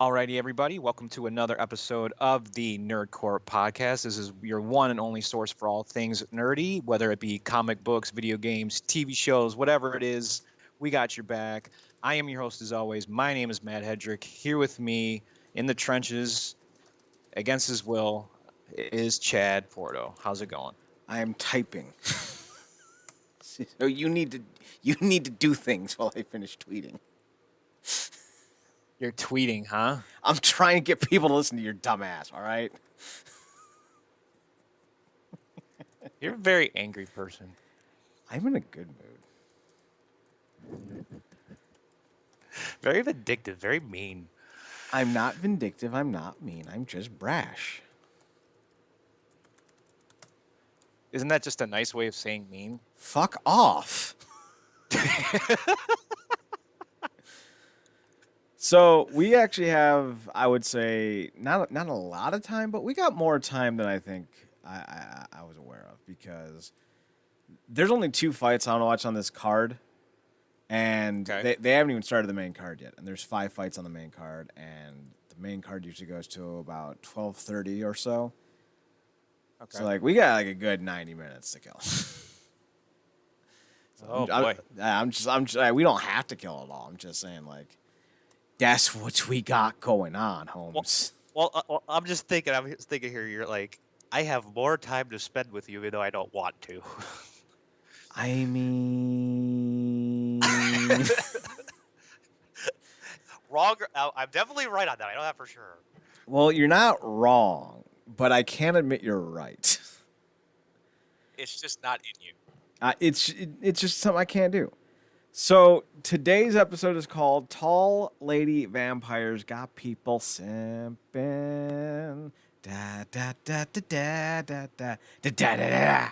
Alrighty, everybody, welcome to another episode of the NerdCorp Podcast. This is your one and only source for all things nerdy, whether it be comic books, video games, TV shows, whatever it is, we got your back. I am your host as always. My name is Matt Hedrick. Here with me in the trenches, against his will, is Chad Porto. How's it going? I am typing. So you need to do things while I finish tweeting. You're tweeting, huh? I'm trying to get people to listen to your dumb ass, all right? You're a very angry person. I'm in a good mood. Very vindictive, very mean. I'm not vindictive, I'm not mean, I'm just brash. Isn't that just a nice way of saying mean? Fuck off. So we actually have, I would say, not a lot of time, but we got more time than I think I was aware of, because there's only 2 fights I want to watch on this card, and Okay. they haven't even started the main card yet, and there's 5 fights on the main card, and the main card usually goes to about 12:30 or so. Okay. So we got a good 90 minutes to kill. Boy. We don't have to kill it all. I'm just saying that's what we got going on, Holmes. Well, I'm just thinking. I'm just thinking here. You're like, I have more time to spend with you, even though I don't want to. I mean, Wrong. I'm definitely right on that. I know that for sure. well, you're not wrong, but I can't admit you're right. It's just not in you. It's just something I can't do. So today's episode is called "Tall Lady Vampires Got People Simpin." Da da da da da da da da da da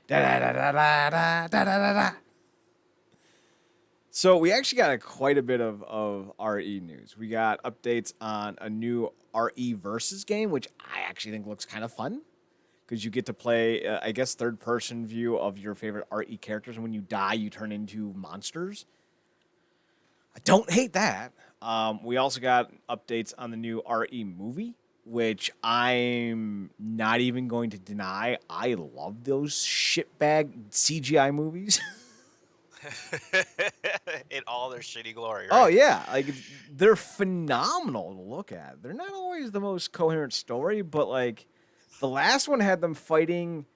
da da da da da da da da. So we actually got quite a bit of RE news. We got updates on a new RE versus game, which I actually think looks kind of fun, because you get to play, I guess, third-person view of your favorite RE characters, and when you die, you turn into monsters. I don't hate that. We also got updates on the new RE movie, which I'm not even going to deny. I love those shitbag CGI movies. In all their shitty glory. Right? Oh, yeah. They're phenomenal to look at. They're not always the most coherent story, but, the last one had them fighting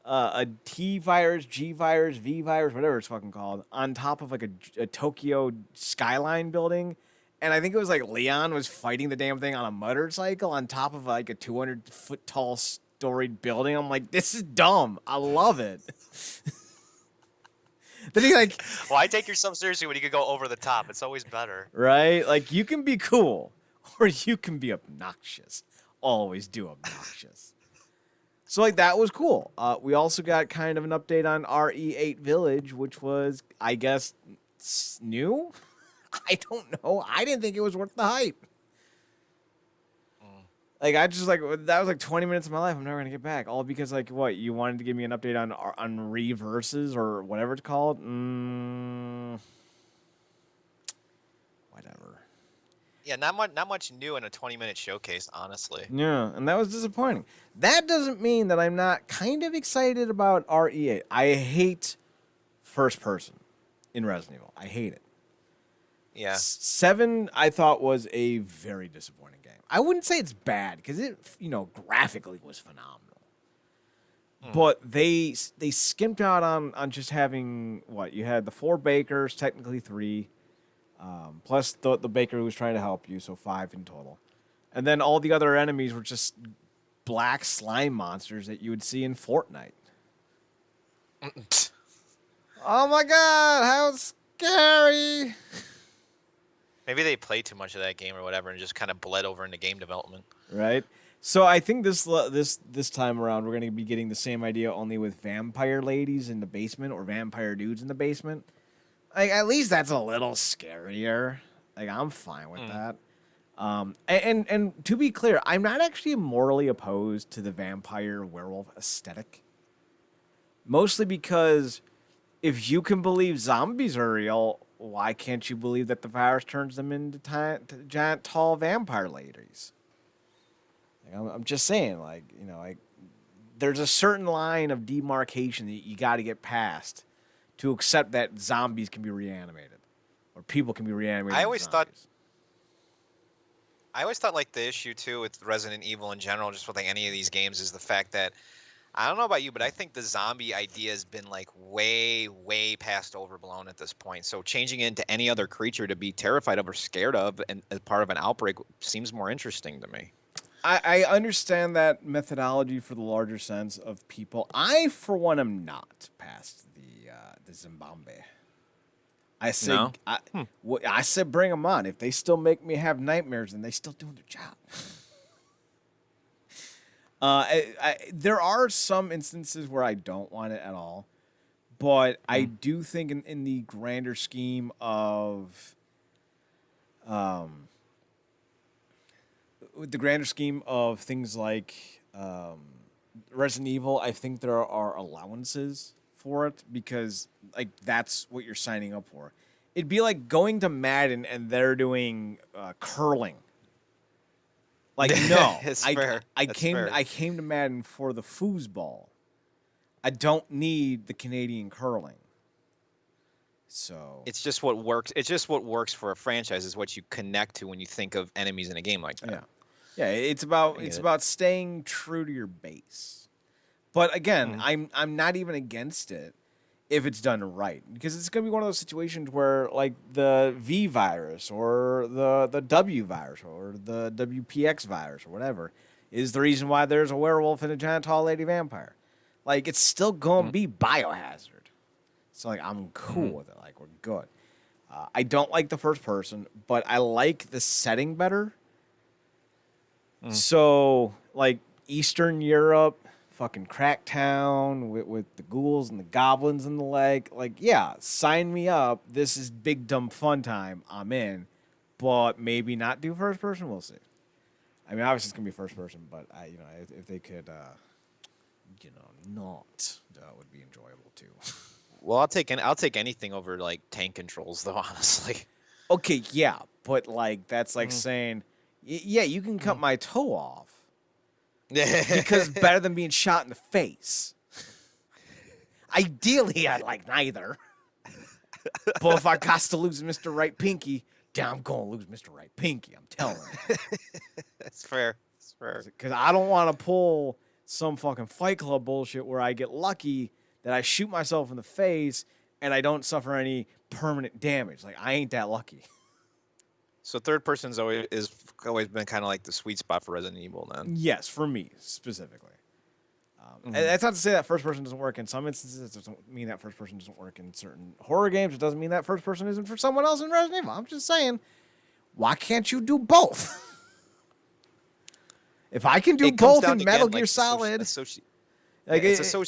a T virus, G virus, V virus, whatever it's fucking called, on top of a Tokyo skyline building. And I think it was Leon was fighting the damn thing on a motorcycle on top of a 200-foot tall storied building. I'm like, this is dumb. I love it. Then he Why take yourself seriously when you could go over the top? It's always better. right? You can be cool or you can be obnoxious. Always do obnoxious. So that was cool. We also got kind of an update on RE8 Village, which was, I guess, new? I don't know. I didn't think it was worth the hype. I just that was 20 minutes of my life I'm never gonna get back. All because what, you wanted to give me an update on Reverses or whatever it's called? Whatever. Yeah, not much new in a 20-minute showcase, honestly. Yeah, and that was disappointing. That doesn't mean that I'm not kind of excited about RE8. I hate first person in Resident Evil. I hate it. Yeah. 7, I thought, was a very disappointing game. I wouldn't say it's bad, because it, graphically was phenomenal. But they skimped out on just having, what, you had the 4 bakers, technically 3, plus the baker who was trying to help you, so 5 in total. And then all the other enemies were just black slime monsters that you would see in Fortnite. Oh my god, how scary! Maybe they played too much of that game or whatever and just kind of bled over into game development. Right? So I think this time around we're going to be getting the same idea, only with vampire ladies in the basement or vampire dudes in the basement. At least that's a little scarier. I'm fine with that. And to be clear, I'm not actually morally opposed to the vampire werewolf aesthetic. Mostly because if you can believe zombies are real, why can't you believe that the virus turns them into giant, tall vampire ladies? Like, I'm just saying, like, there's a certain line of demarcation that you got to get past to accept that zombies can be reanimated or people can be reanimated. I as always zombies. thought like the issue too with Resident Evil in general, just with like any of these games, is the fact that I don't know about you, but I think the zombie idea has been like way past overblown at this point. So changing it into any other creature to be terrified of or scared of and as part of an outbreak seems more interesting to me. I understand that methodology for the larger sense of people. I, for one, am not past the Zimbabwe. I said, No? I said, bring them on. If they still make me have nightmares, then they still doing their job. There are some instances where I don't want it at all, but I do think in the grander scheme of, things like Resident Evil, I think there are allowances for it because like that's what you're signing up for. It'd be like going to Madden and they're doing curling. Like no, It's I fair. That's fair. came to Madden for the foosball. I don't need the Canadian curling. So It's just what works. It's just what works for a franchise is what you connect to when you think of enemies in a game like that. yeah, it's about I get it. about staying true to your base. But again, Mm-hmm. I'm not even against it if it's done right because it's going to be one of those situations where like the V virus or the W virus or the WPX virus or whatever is the reason why there's a werewolf and a giant tall lady vampire. Like it's still going to be biohazard. So like I'm cool with it. Like we're good. I don't like the first person, but I like the setting better. So like Eastern Europe, fucking Cracktown with the ghouls and the goblins and the like yeah, sign me up. This is big dumb fun time. I'm in, but maybe not do first person. We'll see. I mean, obviously it's gonna be first person, but if they could, not, that would be enjoyable too. Well, I'll take anything over like tank controls though, honestly. Okay, yeah, but like that's like saying, yeah, you can cut my toe off. Because it's better than being shot in the face. Ideally, I'd like neither. But if I got to lose Mr. Right Pinky, damn, I'm going to lose Mr. Right Pinky. I'm telling you. That's fair. That's fair. Because I don't want to pull some fucking Fight Club bullshit where I get lucky that I shoot myself in the face and I don't suffer any permanent damage. Like, I ain't that lucky. So third person's always been kind of like the sweet spot for Resident Evil then. Yes, for me specifically. And that's not to say that first person doesn't work in some instances. It doesn't mean that first person doesn't work in certain horror games. It doesn't mean that first person isn't for someone else in Resident Evil. I'm just saying, why can't you do both? If I can do It comes both down in to, Metal again, Gear like, Solid, like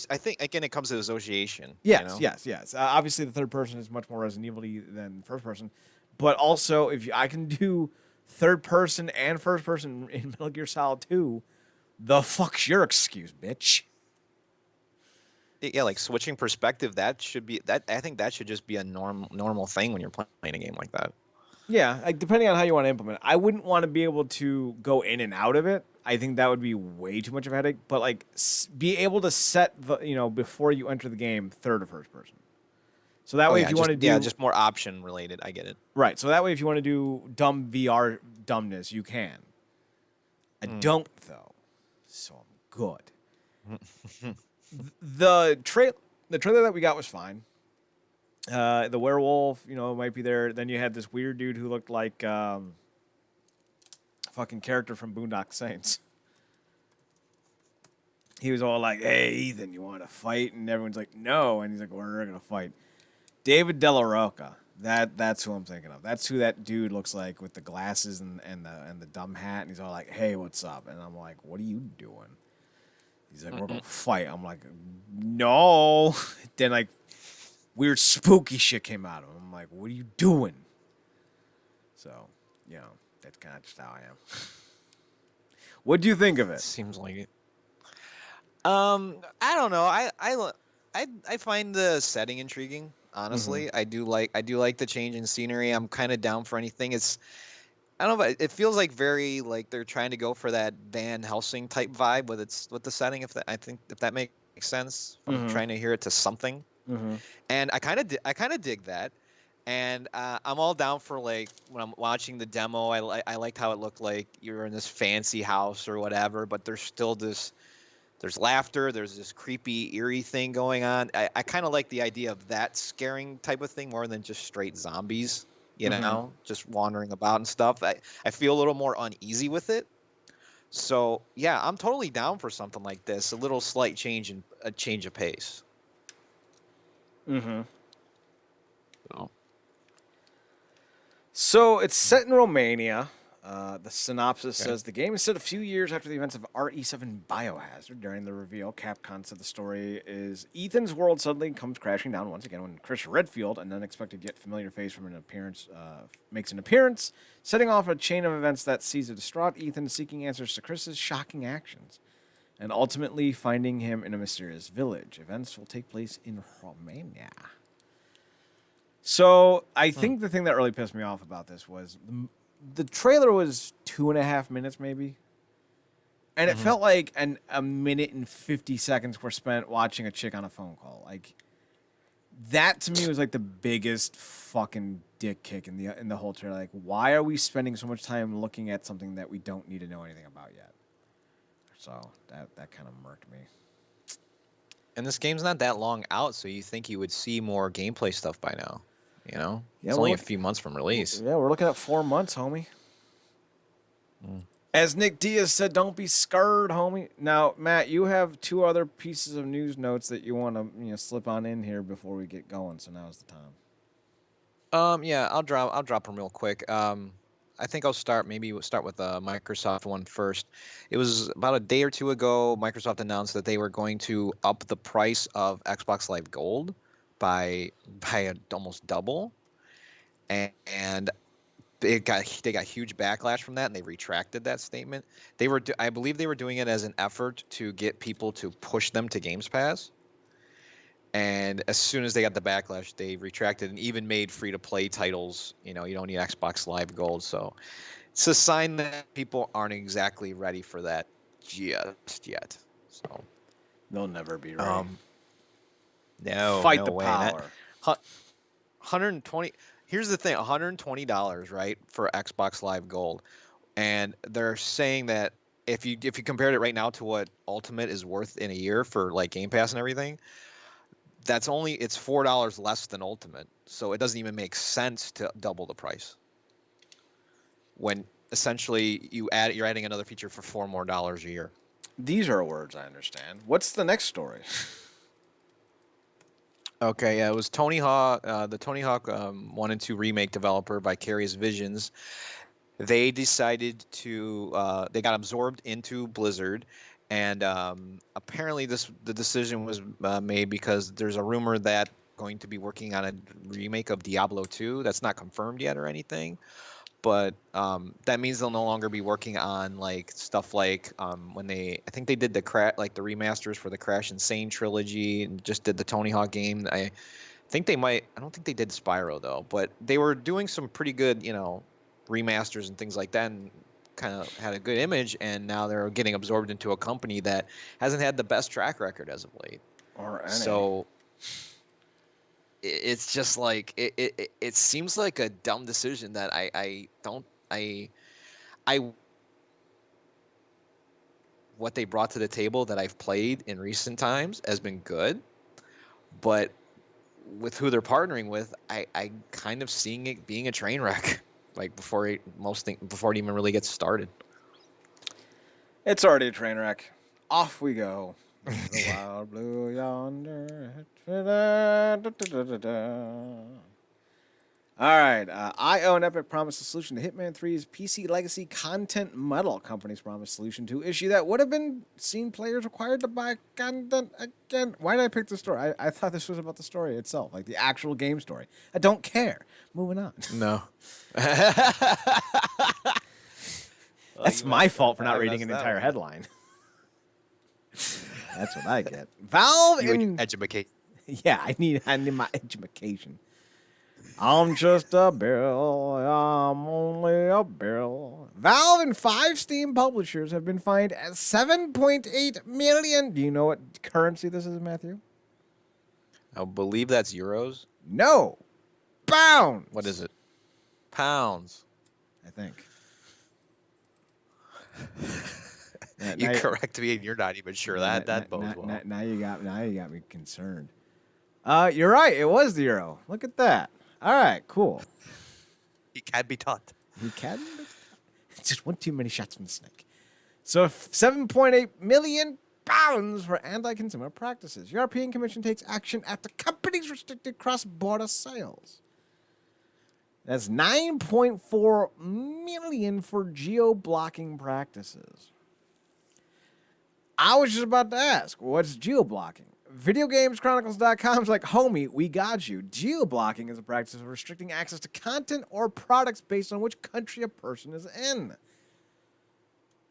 I think again it comes to association. yes. Obviously, the third person is much more Resident Evil-y than first person, but also if I can do third person and first person in Metal Gear Solid 2, the fuck's your excuse, bitch? Yeah, like switching perspective. I think that should just be a normal thing when you're playing a game like that. Yeah, like depending on how you want to implement it. I wouldn't want to be able to go in and out of it. I think that would be way too much of a headache. But like, be able to set the before you enter the game, third or first person. So that way, if you want to do just more option related. I get it. right. So that way, if you want to do dumb VR dumbness, you can. I don't though, so I'm good. The trailer that we got was fine. The werewolf, might be there. Then you had this weird dude who looked like fucking character from Boondock Saints. He was all like, "Hey, Ethan, you want to fight?" And everyone's like, "No." And he's like, "We're gonna fight." David De La Rocca. That's who I'm thinking of. That's who that dude looks like with the glasses and the dumb hat. And he's all like, "Hey, what's up?" And I'm like, "What are you doing?" He's like, "We're gonna fight." I'm like, "No." Then like weird spooky shit came out of him. I'm like, "What are you doing?" So, that's kind of just how I am. What do you think of it? Seems like it. I don't know. I find the setting intriguing. honestly. I do like the change in scenery. I'm kind of down for anything. I don't know, but it feels like very like they're trying to go for that Van Helsing type vibe with the setting. If that makes sense, I'm trying to hear it to something, and I kind of dig that, and I'm all down for like when I'm watching the demo. I liked how it looked like you're in this fancy house or whatever, but there's laughter, there's this creepy, eerie thing going on. I kind of like the idea of that scaring type of thing more than just straight zombies, just wandering about and stuff. I feel a little more uneasy with it. So yeah, I'm totally down for something like this. A little slight change in a change of pace. So it's set in Romania. The synopsis says the game is set a few years after the events of RE7 Biohazard. During the reveal, Capcom said the story is Ethan's world suddenly comes crashing down once again when Chris Redfield, an unexpected yet familiar face from an appearance, makes an appearance, setting off a chain of events that sees a distraught Ethan seeking answers to Chris's shocking actions, and ultimately finding him in a mysterious village. Events will take place in Romania. So I think the thing that really pissed me off about this was the trailer was 2.5 minutes maybe. And it felt like a minute and 50 seconds were spent watching a chick on a phone call. Like, that to me was like the biggest fucking dick kick in the whole trailer. Like, why are we spending so much time looking at something that we don't need to know anything about yet? So that kind of murked me. And this game's not that long out, so you think you would see more gameplay stuff by now. Yeah, it's only a few months from release. Yeah, we're looking at 4 months, homie. As Nick Diaz said, don't be scared, homie. Now, Matt, you have 2 other pieces of news notes that you want to slip on in here before we get going. So now's the time. Yeah, I'll drop them real quick. I think we'll start with the Microsoft one first. It was about a day or two ago, Microsoft announced that they were going to up the price of Xbox Live Gold by almost double, and they got huge backlash from that, and they retracted that statement. I believe they were doing it as an effort to get people to push them to Games Pass. And as soon as they got the backlash, they retracted and even made free-to-play titles. You don't need Xbox Live Gold, so it's a sign that people aren't exactly ready for that just yet. So they'll never be ready. No, fight no the way. power. 120. Here's the thing: $120, right, for Xbox Live Gold, and they're saying that if you compared it right now to what Ultimate is worth in a year for like Game Pass and everything, it's $4 less than Ultimate, so it doesn't even make sense to double the price. When essentially you're adding another feature for $4 more a year. These are words I understand. What's the next story? Okay, yeah, it was Tony Hawk, the Tony Hawk 1 and 2 remake developer Vicarious Visions. They decided they got absorbed into Blizzard, and apparently the decision was made because there's a rumor that going to be working on a remake of Diablo 2. That's not confirmed yet or anything, but that means they'll no longer be working on like stuff like when I think they did the remasters for the Crash Insane trilogy and just did the Tony Hawk game. I don't think they did Spyro though, but they were doing some pretty good, remasters and things like that, and kind of had a good image, and now they're getting absorbed into a company that hasn't had the best track record as of late. So it's just like it seems like a dumb decision that what they brought to the table that I've played in recent times has been good, but with who they're partnering with, I kind of seeing it being a train wreck, like before it even really gets started. It's already a train wreck. Off we go. The wild blue yonder. All right. IO and Epic promised a solution to Hitman 3's PC Legacy Content Model. Company's promised solution to issue that would have been seen players required to buy content again. Why did I pick the story? I thought this was about the story itself, like the actual game story. I don't care. Moving on. No. That's my fault for not reading an entire headline. That's what I get. Valve educate. Yeah, I need my education. I'm just a bill. I'm only a bill. Valve and 5 Steam publishers have been fined at 7.8 million. Do you know what currency this is, Matthew? I believe that's euros. No. Pounds. What is it? Pounds. I think. You correct me, and you're not even sure. That bodes well. Now you got me concerned. You're right. It was the euro. Look at that. All right, cool. He can be taught. He can. Just one too many shots from the snake. So 7.8 million pounds for anti-consumer practices. European Commission takes action after companies restricted cross-border sales. That's 9.4 million for geo-blocking practices. I was just about to ask, what's geo-blocking? VideoGamesChronicles.com is like, homie, we got you. Geo-blocking is a practice of restricting access to content or products based on which country a person is in.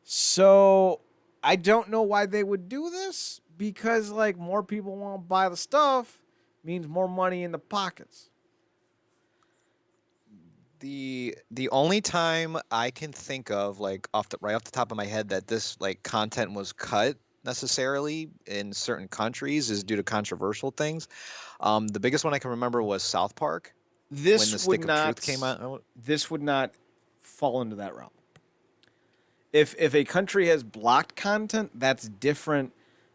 So, I don't know why they would do this, because, like, more people won't buy the stuff means more money in the pockets. The only time I can think of, like right off the top of my head, that this like content was cut necessarily in certain countries is due to controversial things. The biggest one I can remember was South Park. When the Stick of Truth came out. This would not fall into that realm. If a country has blocked content, that's different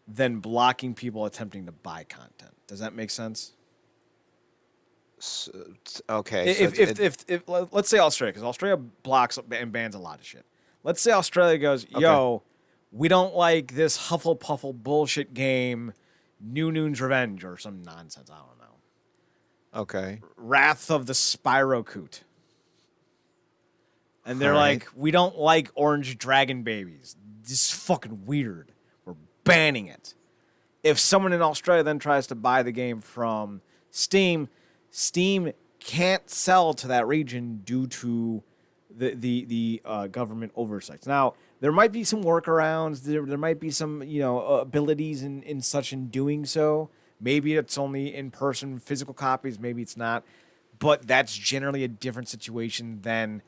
than blocking people attempting to buy content. Does that make sense? Okay. If let's say Australia, because Australia blocks and bans a lot of shit. Let's say Australia goes, yo, we don't like this Hufflepuffle bullshit game, New Noon's Revenge or some nonsense. I don't know. Okay. Wrath of the Spyrocoot. And they're like, we don't like orange dragon babies. This is fucking weird. We're banning it. If someone in Australia then tries to buy the game from Steam can't sell to that region due to the government oversights. Now, there might be some workarounds. There might be some abilities in such in doing so. Maybe it's only in-person physical copies. Maybe it's not. But that's generally a different situation than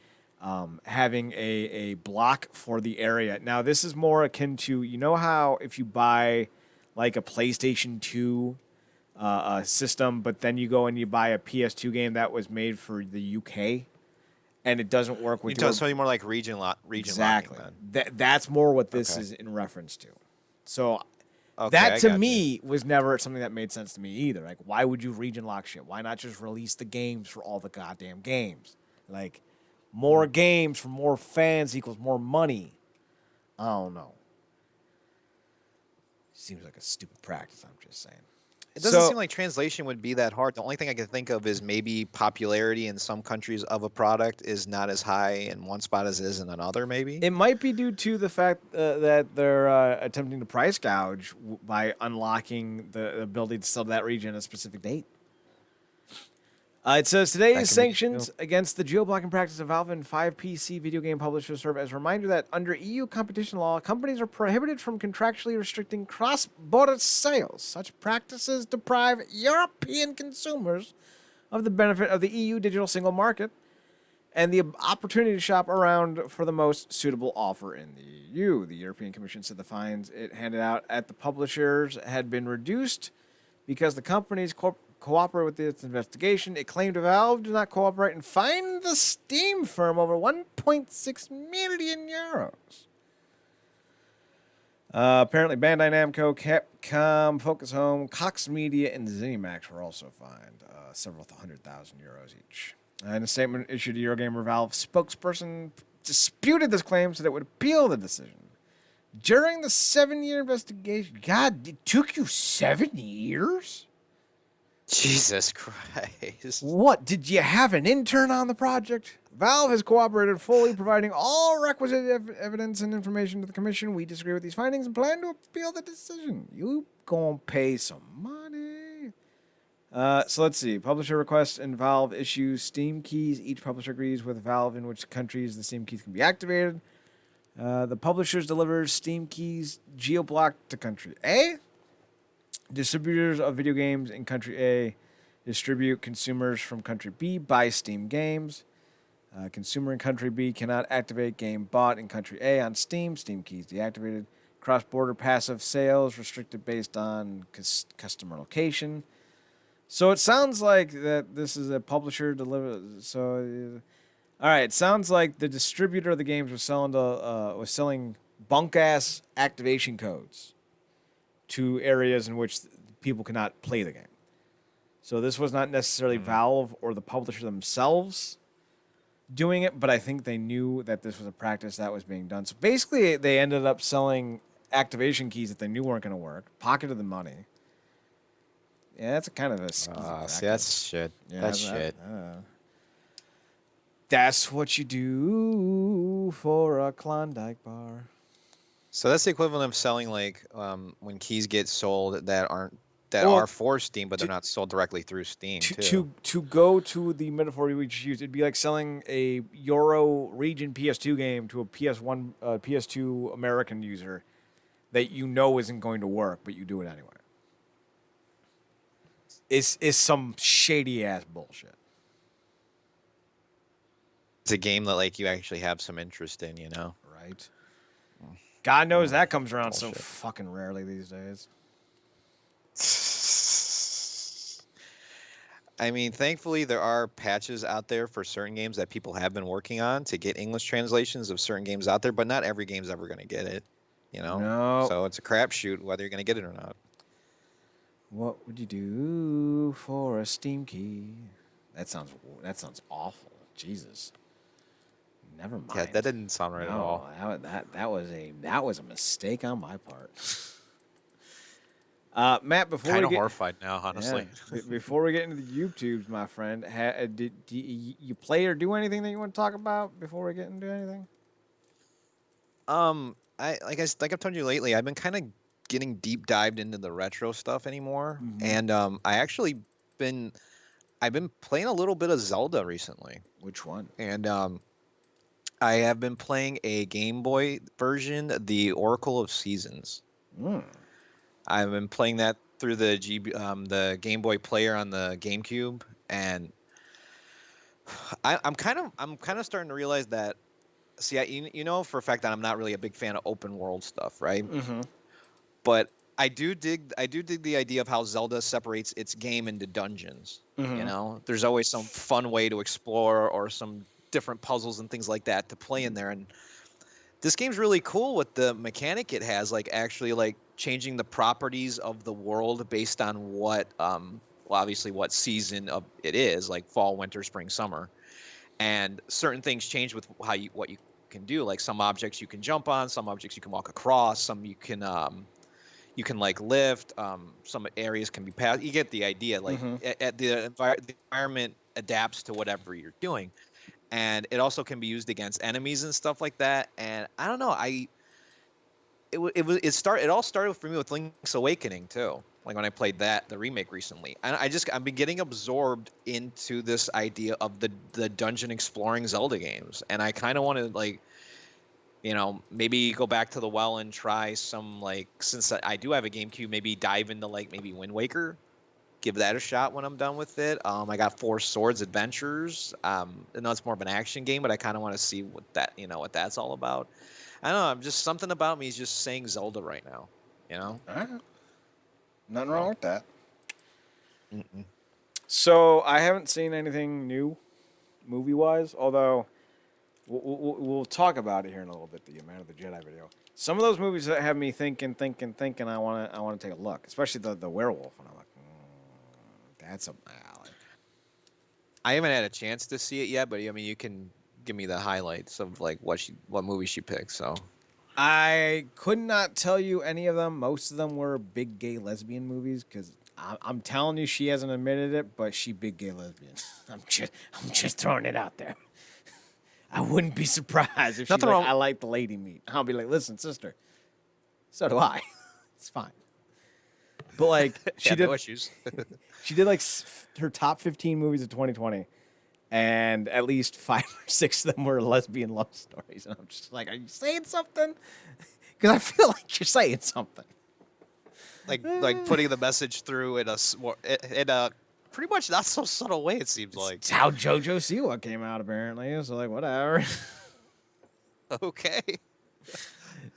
having a block for the area. Now, this is more akin to, how if you buy like a PlayStation 2 system, but then you go and you buy a PS2 game that was made for the UK, and it doesn't work with your... So more like region exactly. locking, that's more what this is in reference to. So that to me was never something that made sense to me either. Like, why would you region lock shit? Why not just release the games for all the goddamn games? Like, more games for more fans equals more money. I don't know. Seems like a stupid practice, I'm just saying. It doesn't seem like translation would be that hard. The only thing I can think of is maybe popularity in some countries of a product is not as high in one spot as it is in another, maybe. It might be due to the fact that they're attempting to price gouge by unlocking the ability to sell to that region at a specific date. It says today's sanctions against the geo-blocking practice of Valve and 5 PC video game publishers serve as a reminder that under EU competition law, companies are prohibited from contractually restricting cross-border sales. Such practices deprive European consumers of the benefit of the EU digital single market and the opportunity to shop around for the most suitable offer in the EU. The European Commission said the fines it handed out at the publishers had been reduced because the companies cooperate with its investigation. It claimed Valve did not cooperate and fined the Steam firm over 1.6 million euros. Apparently, Bandai Namco, Capcom, Focus Home, Cox Media, and ZeniMax were also fined several 100,000 euros each. In a statement issued to Eurogamer, Valve spokesperson disputed this claim, said it would appeal the decision. During the 7-year investigation, God, it took you 7 years? Jesus Christ. What? Did you have an intern on the project? Valve has cooperated fully, providing all requisite evidence and information to the Commission. We disagree with these findings and plan to appeal the decision. You gonna pay some money. So let's see. Publisher requests and Valve issues Steam keys. Each publisher agrees with Valve in which countries the Steam keys can be activated. The publishers delivers Steam keys geo-blocked to country A. Distributors of video games in country A distribute consumers from country B by Steam games. Consumer in country B cannot activate game bought in country A on Steam. Steam keys deactivated. Cross-border passive sales restricted based on customer location. So it sounds like that this is a publisher deliver. So, all right, it sounds like the distributor of the games was selling bunk-ass activation codes to areas in which people cannot play the game. So this was not necessarily Valve or the publisher themselves doing it, but I think they knew that this was a practice that was being done. So basically, they ended up selling activation keys that they knew weren't going to work, pocketed the money. Yeah, that's a kind of a skeezy See, that's shit. yeah, That's shit. That's what you do for a Klondike bar. So that's the equivalent of selling like when keys get sold that are for Steam, but they're not sold directly through Steam too. To go to the metaphor we just used, it'd be like selling a Euro region PS2 game to a PS1, PS2 American user that you know isn't going to work, but you do it anyway. It's some shady ass bullshit. It's a game that like you actually have some interest in, Right. God knows that comes around bullshit. so fucking rarely these days. I mean, thankfully there are patches out there for certain games that people have been working on to get English translations of certain games out there, but not every game's ever going to get it, No. So it's a crapshoot whether you're going to get it or not. What would you do for a Steam key? That sounds awful. Jesus. Never mind. Yeah, that didn't sound right at all. That was a mistake on my part. Matt, before Kind we of get horrified now, honestly. before we get into the YouTubes, my friend, did you play or do anything that you want to talk about before we get into anything? I've told you lately, I've been kind of getting deep dived into the retro stuff anymore, and I've been playing a little bit of Zelda recently. Which one? And I have been playing a Game Boy version, the Oracle of Seasons. I've been playing that through the Game Boy Player on the GameCube, and I'm kind of starting to realize that. See, you know for a fact that I'm not really a big fan of open world stuff, right? Mm-hmm. But I do dig the idea of how Zelda separates its game into dungeons. Mm-hmm. There's always some fun way to explore or some different puzzles and things like that to play in there. And this game's really cool with the mechanic it has, like actually like changing the properties of the world based on what, obviously what season of it is, like fall, winter, spring, summer. And certain things change with what you can do. Like some objects you can jump on, some objects you can walk across, some you can like lift. Some areas can be passed. You get the idea. Like the environment adapts to whatever you're doing, and it also can be used against enemies and stuff like that. And I don't know. It all started for me with Link's Awakening too. Like when I played the remake recently, and I've been getting absorbed into this idea of the dungeon exploring Zelda games, and I kind of want to like, maybe go back to the well and try some, like, since I do have a GameCube, maybe dive into like maybe Wind Waker, give that a shot when I'm done with it. I got Four Swords Adventures. I know it's more of an action game, but I kind of want to see what that's all about. I don't know. I'm just something about me is just saying Zelda right now. All right. Nothing wrong with that. Mm-mm. So I haven't seen anything new, movie-wise. Although we'll talk about it here in a little bit. The Man of the Jedi video. Some of those movies that have me thinking. I want to take a look, especially the werewolf, and I'm like, that's up my alley. I haven't had a chance to see it yet, but I mean, you can give me the highlights of like what movie she picked. So. I could not tell you any of them. Most of them were big gay lesbian movies because I'm telling you, she hasn't admitted it, but she big gay lesbian. I'm just throwing it out there. I wouldn't be surprised if she's like, I like the lady meat. I'll be like, listen, sister, so do I. It's fine. But like she did no issues. She did like her top 15 movies of 2020. And at least 5 or 6 of them were lesbian love stories. And I'm just like, are you saying something? Because I feel like you're saying something. like putting the message through in a pretty much not so subtle way. It seems like. It's how JoJo Siwa came out apparently. So like whatever. Okay.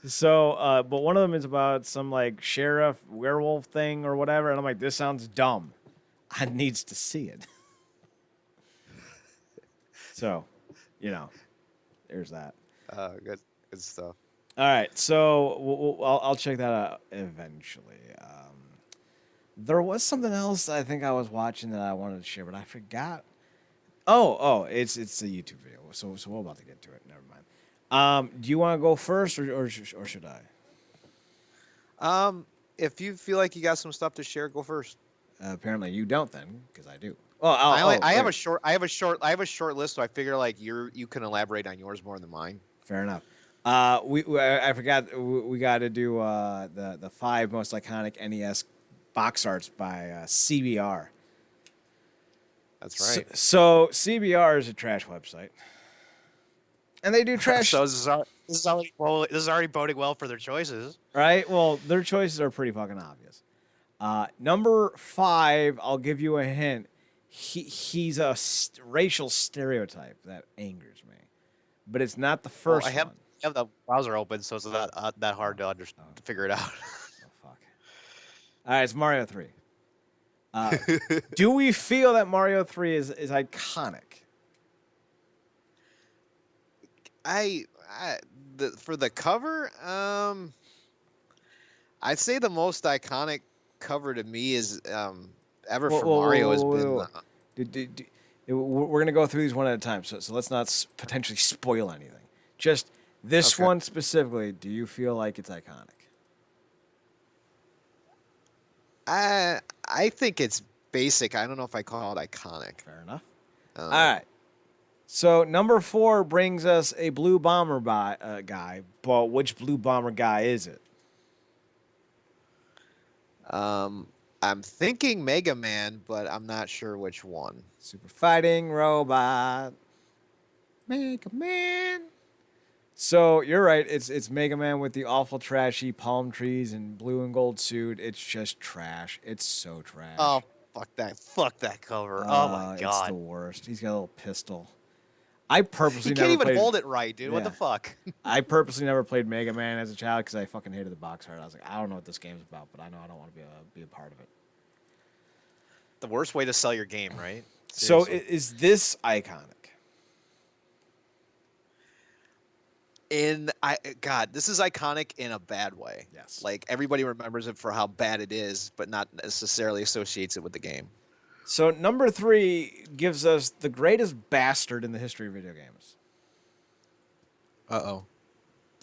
So, but one of them is about some like sheriff werewolf thing or whatever, and I'm like, this sounds dumb. I needs to see it. So, there's that. Good stuff. All right, so I'll check that out eventually. There was something else I think I was watching that I wanted to share, but I forgot. Oh, it's a YouTube video. So we're about to get to it. Never mind. Do you want to go first, or should I? If you feel like you got some stuff to share, go first. Apparently you don't, then, because I do. Oh, I have a short list, so I figure like you can elaborate on yours more than mine. Fair enough. I forgot we got to do the 5 most iconic NES box arts by CBR. That's right. So CBR is a trash website, and they do trash. So this is already boding well for their choices, right? Well, their choices are pretty fucking obvious. Number 5, I'll give you a hint. He's a racial stereotype that angers me, but it's not the first one. I have the browser open, so it's not that hard to figure it out. Oh, fuck. All right, it's Mario 3. Do we feel that Mario 3 is iconic? For the cover, I'd say the most iconic cover to me is ever for Mario has been. We're gonna go through these one at a time, so let's not potentially spoil anything. Just this one specifically. Do you feel like it's iconic? I think it's basic. I don't know if I call it iconic. Fair enough. All right. So number 4 brings us a Blue Bomber guy, but which Blue Bomber guy is it? I'm thinking Mega Man, but I'm not sure which one. Super Fighting Robot. Mega Man. So you're right. It's Mega Man with the awful trashy palm trees and blue and gold suit. It's just trash. It's so trash. Oh, fuck that cover. Oh my god. It's the worst. He's got a little pistol. I purposely He can't never even played, hold it right, dude. Yeah. What the fuck? I purposely never played Mega Man as a child because I fucking hated the box art. I was like, I don't know what this game's about, but I know I don't want to be a part of it. The worst way to sell your game, right? Seriously. So is this iconic? God, this is iconic in a bad way. Yes. Like everybody remembers it for how bad it is, but not necessarily associates it with the game. So number 3 gives us the greatest bastard in the history of video games. Uh-oh.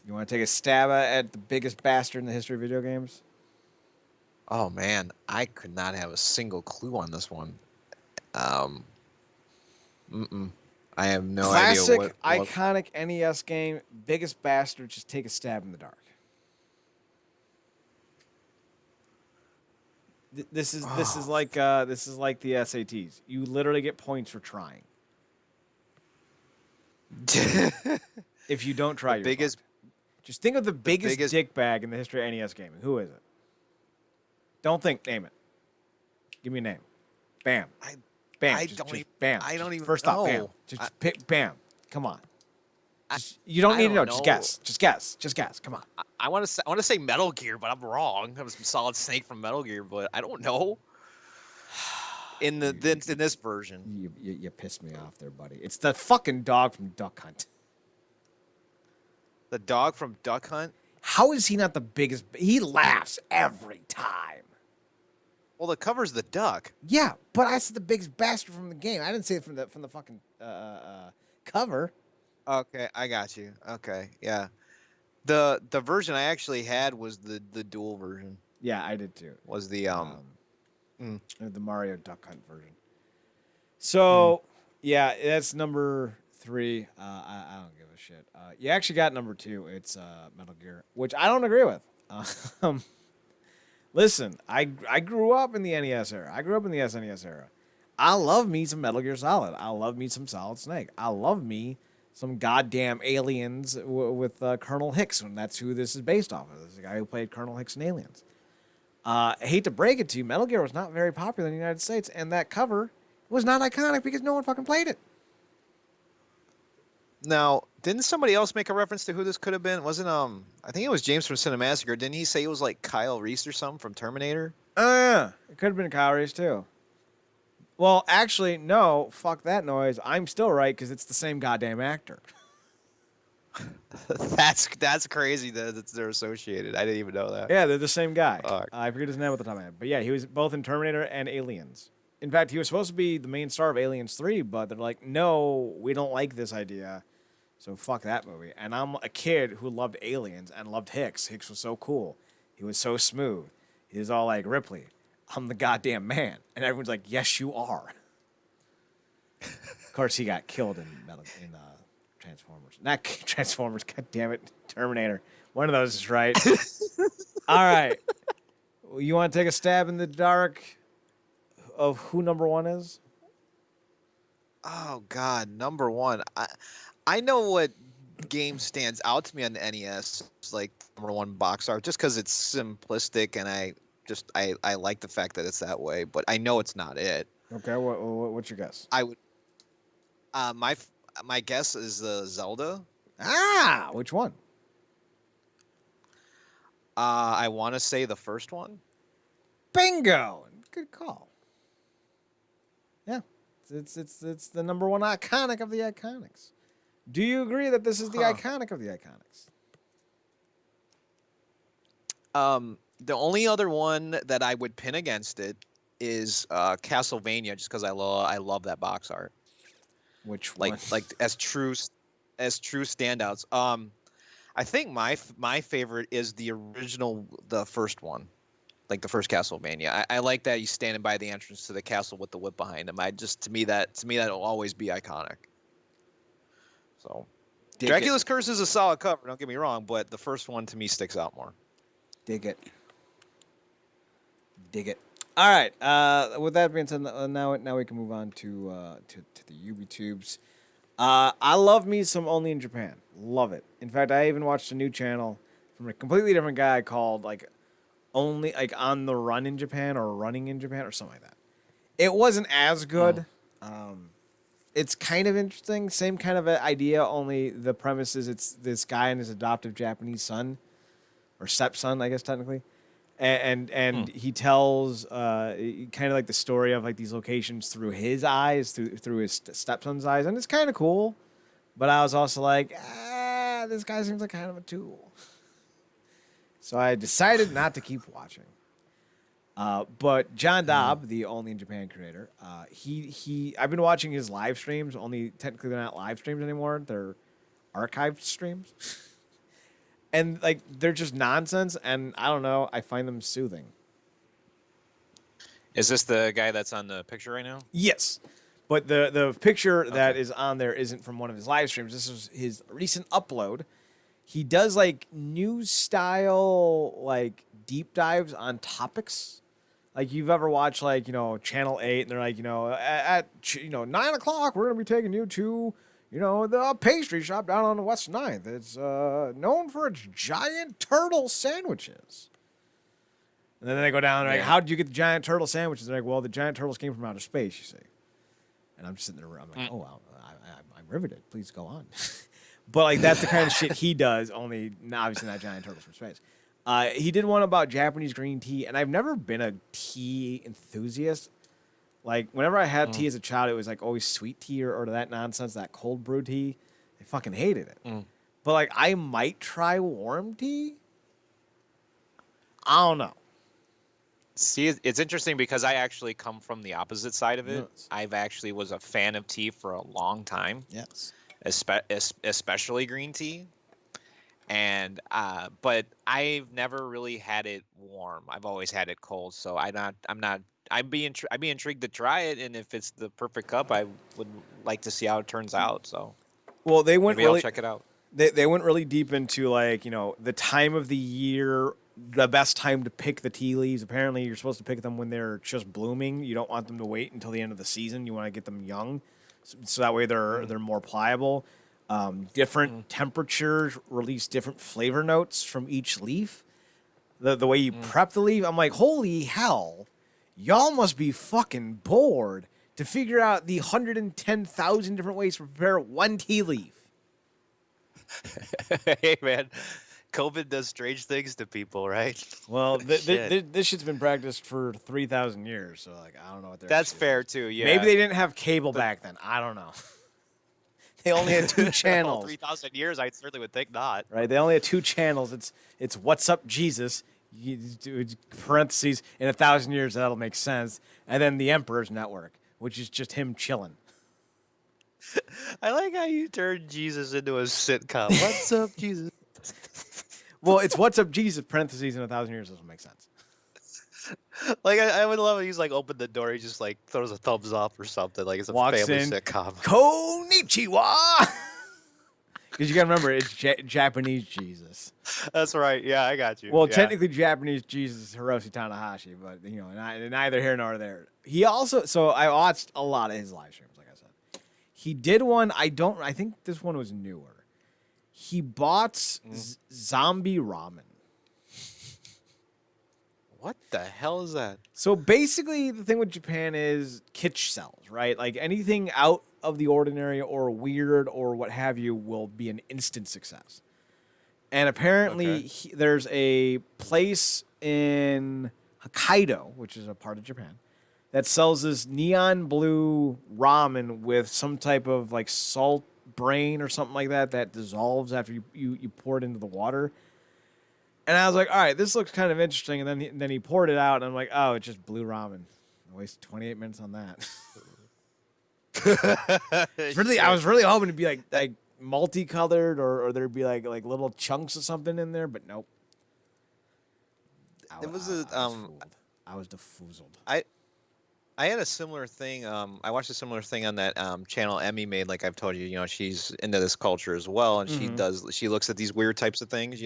You want to take a stab at the biggest bastard in the history of video games? Oh man, I could not have a single clue on this one. I have no idea. Classic, iconic NES game, biggest bastard. Just take a stab in the dark. This is like the SATs. You literally get points for trying. If you don't try, you're fucked. Just think of the biggest dickbag in the history of NES gaming. Who is it? Don't think. Name it. Give me a name. Bam. Bam. Bam. I don't even first know. Off, bam. Just pick. Bam. Come on. You don't need to know. Just guess. Just guess. Come on. I want to say Metal Gear, but I'm wrong. That was some Solid Snake from Metal Gear, but I don't know. In this version, you pissed me off there, buddy. It's the fucking dog from Duck Hunt. The dog from Duck Hunt. How is he not the biggest? He laughs every time. Well, the cover's the duck. Yeah, but I said the biggest bastard from the game. I didn't say it from the fucking cover. Okay, I got you. Okay, yeah. The version I actually had was the dual version. Yeah, I did too. Was the the Mario Duck Hunt version. So yeah, that's number 3. I don't give a shit. You actually got number 2. It's Metal Gear, which I don't agree with. Listen, I grew up in the NES era. I grew up in the SNES era. I love me some Metal Gear Solid. I love me some Solid Snake. I love me some goddamn Aliens with Colonel Hicks, and that's who this is based off of. This is the guy who played Colonel Hicks in Aliens. I hate to break it to you, Metal Gear was not very popular in the United States, and that cover was not iconic because no one fucking played it. Now, didn't somebody else make a reference to who this could have been? Wasn't I think it was James from Cinemassacre. Didn't he say it was like Kyle Reese or something from Terminator? Oh, yeah. It could have been Kyle Reese, too. Well, actually, no. Fuck that noise. I'm still right because it's the same goddamn actor. That's crazy that they're associated. I didn't even know that. Yeah, they're the same guy. Fuck. I forget his name at the top of my head. But yeah, he was both in Terminator and Aliens. In fact, he was supposed to be the main star of Aliens 3, but they're like, no, we don't like this idea. So fuck that movie. And I'm a kid who loved Aliens and loved Hicks. Hicks was so cool. He was so smooth. He was all like, Ripley, I'm the goddamn man. And everyone's like, yes, you are. Of course, he got killed in Transformers. Not Transformers, god damn it. Terminator. One of those is right. All right. You want to take a stab in the dark of who number one is? Oh God, number one. I know what game stands out to me on the NES is like number one box art, just because it's simplistic and I like the fact that it's that way. But I know it's not it. Okay, what's your guess? I would. My guess is the Zelda. Ah, which one? I want to say the first one. Bingo! Good call. Yeah, it's the number one iconic of the iconics. Do you agree that this is the iconic of the iconics? The only other one that I would pin against it is Castlevania, just because I love that box art. Which one? Like as true standouts. I think my favorite is the original, the first one, like the first Castlevania. I like that he's standing by the entrance to the castle with the whip behind him. To me that'll always be iconic. So, Dracula's Curse is a solid cover. Don't get me wrong, but the first one to me sticks out more. Dig it. All right. With that being said, now we can move on to the UbiTubes. I love me some Only in Japan. Love it. In fact, I even watched a new channel from a completely different guy called Only On the Run in Japan or Running in Japan or something like that. It wasn't as good. It's kind of interesting. Same kind of idea, only the premise is it's this guy and his adoptive Japanese son or stepson, I guess technically. And he tells kind of like the story of like these locations through his eyes, through his stepson's eyes, and it's kind of cool. But I was also like, this guy seems like kind of a tool. So I decided not to keep watching. But John Dobb, the Only in Japan creator, I've been watching his live streams. Only technically they're not live streams anymore; they're archived streams. And like they're just nonsense, and I don't know. I find them soothing. Is this the guy that's on the picture right now? Yes, but the picture that is on there isn't from one of his live streams. This is his recent upload. He does like news style like deep dives on topics. Like you've ever watched like Channel 8, and they're like at 9 o'clock we're gonna be taking you to. The pastry shop down on the West 9th. It's known for its giant turtle sandwiches. And then they go down and like, how did you get the giant turtle sandwiches? They're like, well, the giant turtles came from outer space, you see. And I'm just sitting there, I'm like, oh, wow, I'm riveted. Please go on. But like that's the kind of shit he does, only obviously not giant turtles from space. He did one about Japanese green tea, and I've never been a tea enthusiast. Like, whenever I had tea as a child, it was, like, always sweet tea or that nonsense, that cold brew tea. I fucking hated it. But, like, I might try warm tea. I don't know. See, it's interesting because I actually come from the opposite side of it. Yes. I've actually was a fan of tea for a long time. Yes. Especially green tea. And, but I've never really had it warm. I've always had it cold, so I'd be intrigued to try it, and if it's the perfect cup, I would like to see how it turns out. So, well, maybe I'll check it out. They went really deep into like the time of the year, the best time to pick the tea leaves. Apparently, you're supposed to pick them when they're just blooming. You don't want them to wait until the end of the season. You want to get them young, so that way they're more pliable. Different temperatures release different flavor notes from each leaf. the way you prep the leaf. I'm like, holy hell, y'all must be fucking bored to figure out the 110,000 different ways to prepare one tea leaf. Hey, man. COVID does strange things to people, right? Well, this shit's been practiced for 3,000 years, so like I don't know what they're. That's fair too. Yeah. Maybe they didn't have cable back then. I don't know. They only had 2 channels. 3,000 years, I certainly would think not. Right? They only had 2 channels. It's What's Up Jesus, parentheses, in 1,000 years that'll make sense, and then the Emperor's Network, which is just him chilling. I like how you turned Jesus into a sitcom. What's up, Jesus? Well, it's What's Up Jesus, parentheses, in 1,000 years doesn't make sense. Like I would love it. He's like open the door. He just like throws a thumbs up or something. Like it's a Walks family in, sitcom. Konnichiwa! Because you got to remember, it's Japanese Jesus. That's right. Yeah, I got you. Well, yeah. technically Japanese Jesus is Hiroshi Tanahashi, but neither here nor there. He also, so I watched a lot of his live streams, like I said. He did one, I think this one was newer. He bought zombie ramen. What the hell is that? So basically, the thing with Japan is kitsch sells, right? Like anything out of the ordinary or weird or what have you will be an instant success. And apparently, there's a place in Hokkaido, which is a part of Japan, that sells this neon blue ramen with some type of like salt brain or something like that dissolves after you pour it into the water. And I was like, all right, this looks kind of interesting. And then he poured it out, and I'm like, oh, it's just blue ramen. I wasted 28 minutes on that. I was really hoping to be like multicolored or there'd be like little chunks of something in there, but nope. I was defoozled. I had a similar thing. I watched a similar thing on that channel Emmy made. Like I've told you, she's into this culture as well, and she looks at these weird types of things.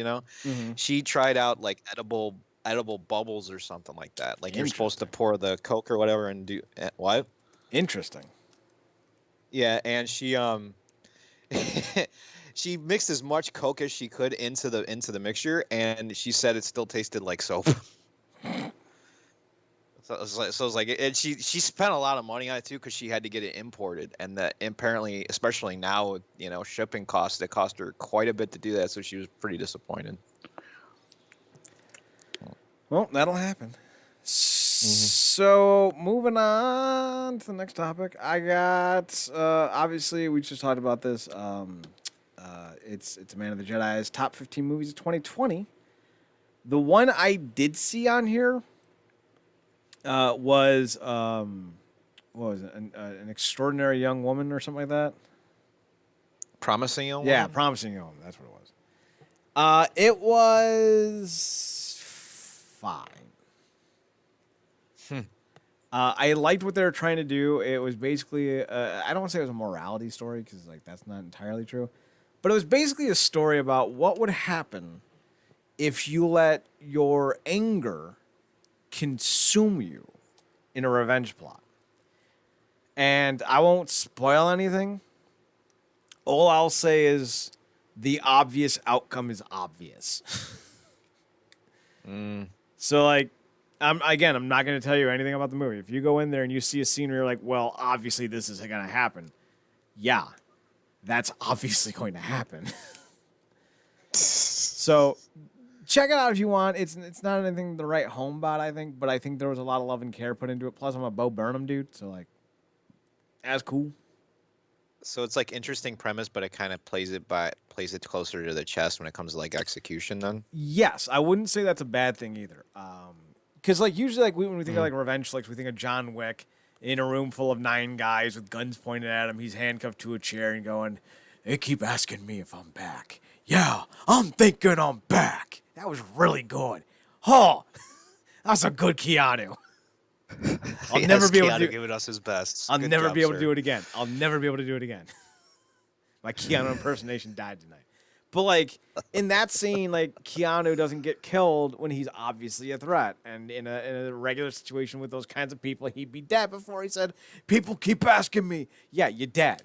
She tried out like edible bubbles or something like that. Like you're supposed to pour the Coke or whatever and do what? Interesting. Yeah, and she she mixed as much Coke as she could into the mixture, and she said it still tasted like soap. So it was like, and she spent a lot of money on it too because she had to get it imported, and that apparently, especially now, shipping costs, it cost her quite a bit to do that. So she was pretty disappointed. Well, that'll happen. So moving on to the next topic, I got obviously we just talked about this. It's A Man of the Jedi's top 15 movies of 2020. The one I did see on here was what was it? An Extraordinary Young Woman or something like that. Promising Young Woman? Yeah, Promising Young Woman. That's what it was. It was fine. I liked what they were trying to do. It was basically, I don't want to say it was a morality story because that's not entirely true. But it was basically a story about what would happen if you let your anger consume you in a revenge plot. And I won't spoil anything. All I'll say is the obvious outcome is obvious. So, I'm not going to tell you anything about the movie. If you go in there and you see a scene where you're like, well, obviously this is going to happen. Yeah, that's obviously going to happen. So check it out if you want. It's not anything to write home about, I think, but I think there was a lot of love and care put into it. Plus, I'm a Bo Burnham dude, so that's cool. So it's interesting premise, but it kind of plays it closer to the chest when it comes to execution. Then yes, I wouldn't say that's a bad thing either. Because usually when we think of revenge flicks, we think of John Wick in a room full of 9 guys with guns pointed at him. He's handcuffed to a chair and going, "They keep asking me if I'm back. Yeah, I'm thinking I'm back. That was really good. Oh, that's a good Keanu." I'll never be able to giving us his best. I'll never be able to do it again. I'll never be able to do it again. My Keanu impersonation died tonight. But in that scene, Keanu doesn't get killed when he's obviously a threat. And in a regular situation with those kinds of people, he'd be dead before he said, "People keep asking me." Yeah, you're dead.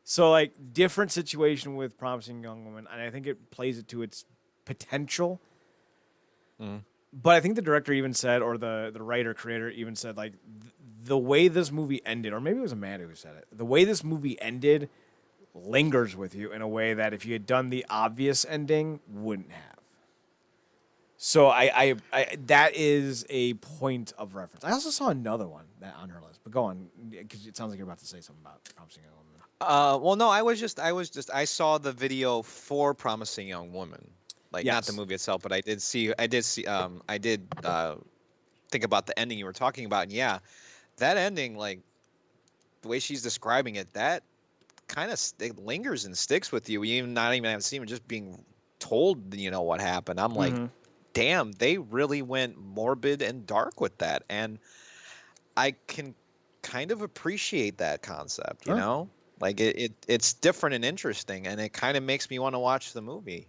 So different situation with Promising Young Woman, and I think it plays it to its potential. Mm. But I think the director even said, or the writer creator even said, like the way this movie ended, or maybe it was Amanda who said it. The way this movie ended lingers with you in a way that if you had done the obvious ending, wouldn't have. So I that is a point of reference. I also saw another one that on her list, but go on, because it sounds like you're about to say something about Promising Young Woman. Well, no, I saw the video for Promising Young Woman, like not the Yes. movie itself, but I did see, think about the ending you were talking about, and yeah, that ending, like the way she's describing it, that kind of lingers and sticks with you. You even not even have seen it, just being told, what happened. I'm like, Mm-hmm. damn, they really went morbid and dark with that, and I can kind of appreciate that concept, Huh? like it's different and interesting, and it kind of makes me want to watch the movie.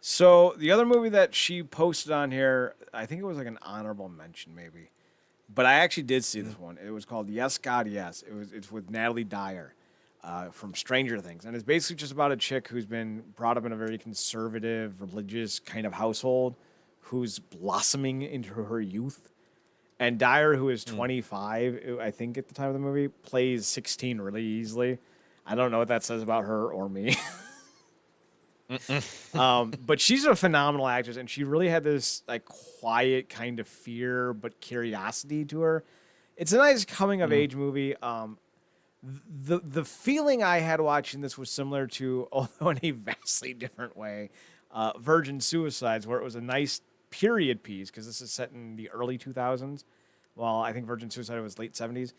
So the other movie that she posted on here, I think it was like an honorable mention, maybe. But I actually did see this one. It was called Yes, God, Yes. It's with Natalie Dyer from Stranger Things, and it's basically just about a chick who's been brought up in a very conservative, religious kind of household, who's blossoming into her youth. And Dyer, who is 25, I think at the time of the movie, plays 16 really easily. I don't know what that says about her or me. But she's a phenomenal actress, and she really had this like quiet kind of fear but curiosity to her. It's a nice coming of age movie. The feeling I had watching this was similar to, although in a vastly different way, Virgin Suicides, where it was a nice period piece because this is set in the early 2000s, while I think Virgin Suicide was late 70s,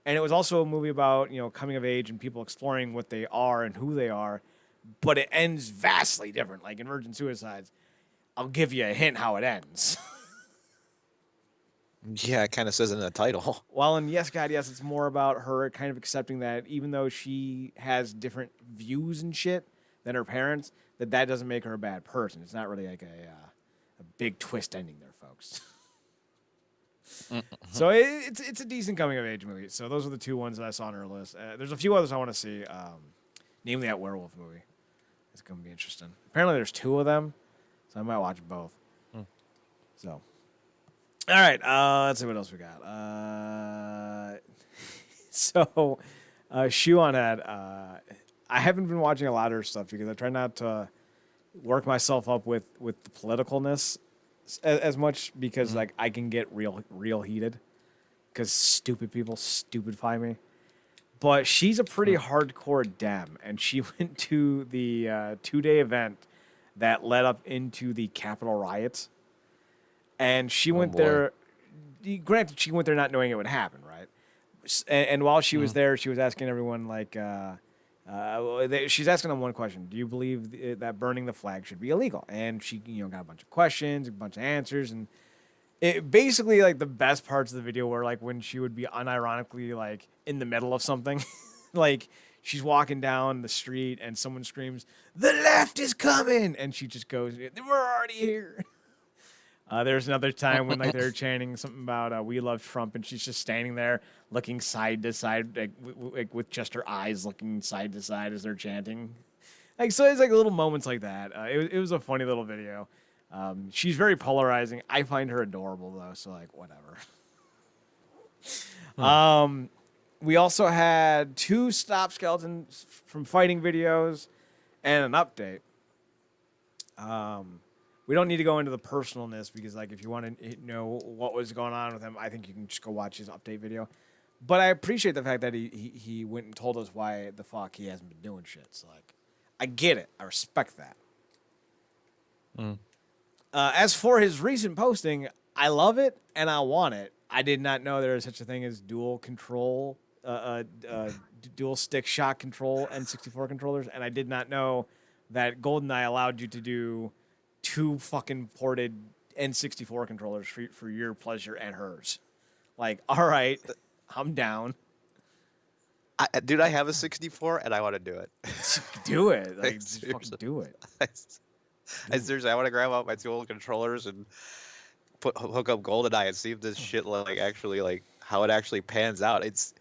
and it was also a movie about coming of age and people exploring what they are and who they are, but it ends vastly different. Like in Virgin Suicides, I'll give you a hint how it ends. Yeah, it kind of says it in the title. While in Yes, God, Yes, it's more about her kind of accepting that even though she has different views and shit than her parents, that doesn't make her a bad person. It's not really like a big twist ending there, folks. So it's a decent coming of age movie. So those are the two ones that I saw on her list. There's a few others I want to see. Namely, that werewolf movie. It's going to be interesting. Apparently, there's two of them, so I might watch both. So, all right. Let's see what else we got. Shoe on Head. I haven't been watching a lot of her stuff because I try not to work myself up with the politicalness as much because like I can get real heated because stupid people stupidify me. But she's a pretty hardcore Dem, and she went to the 2-day event that led up into the Capitol riots. And she went there. Granted, she went there not knowing it would happen, right? And while she was there, she was asking everyone like, she's asking them one question: do you believe that burning the flag should be illegal? And she, got a bunch of questions, a bunch of answers, and it basically like the best parts of the video were like when she would be unironically like in the middle of something, like she's walking down the street and someone screams, "The left is coming!" and she just goes, "We're already here." There's another time when like they're chanting something about "We love Trump," and she's just standing there looking side to side, like with just her eyes looking side to side as they're chanting. Like so, it's like little moments like that. It was a funny little video. She's very polarizing. I find her adorable though, so like whatever. We also had 2 stop skeletons from fighting videos and an update. We don't need to go into the personalness because like if you want to know what was going on with him, I think you can just go watch his update video. But I appreciate the fact that he went and told us why the fuck he hasn't been doing shit. So like, I get it. I respect that. As for his recent posting, I love it and I want it. I did not know there was such a thing as dual control, dual stick shot control N64 controllers, and I did not know that GoldenEye allowed you to do 2 fucking ported N64 controllers for your pleasure and hers. Like, all right, I'm down. Dude, I have a 64 and I want to do it. Do it. Like, just fucking do it. Seriously, I want to grab out my 2 old controllers and hook up GoldenEye and see if this shit like actually like how it actually pans out. It's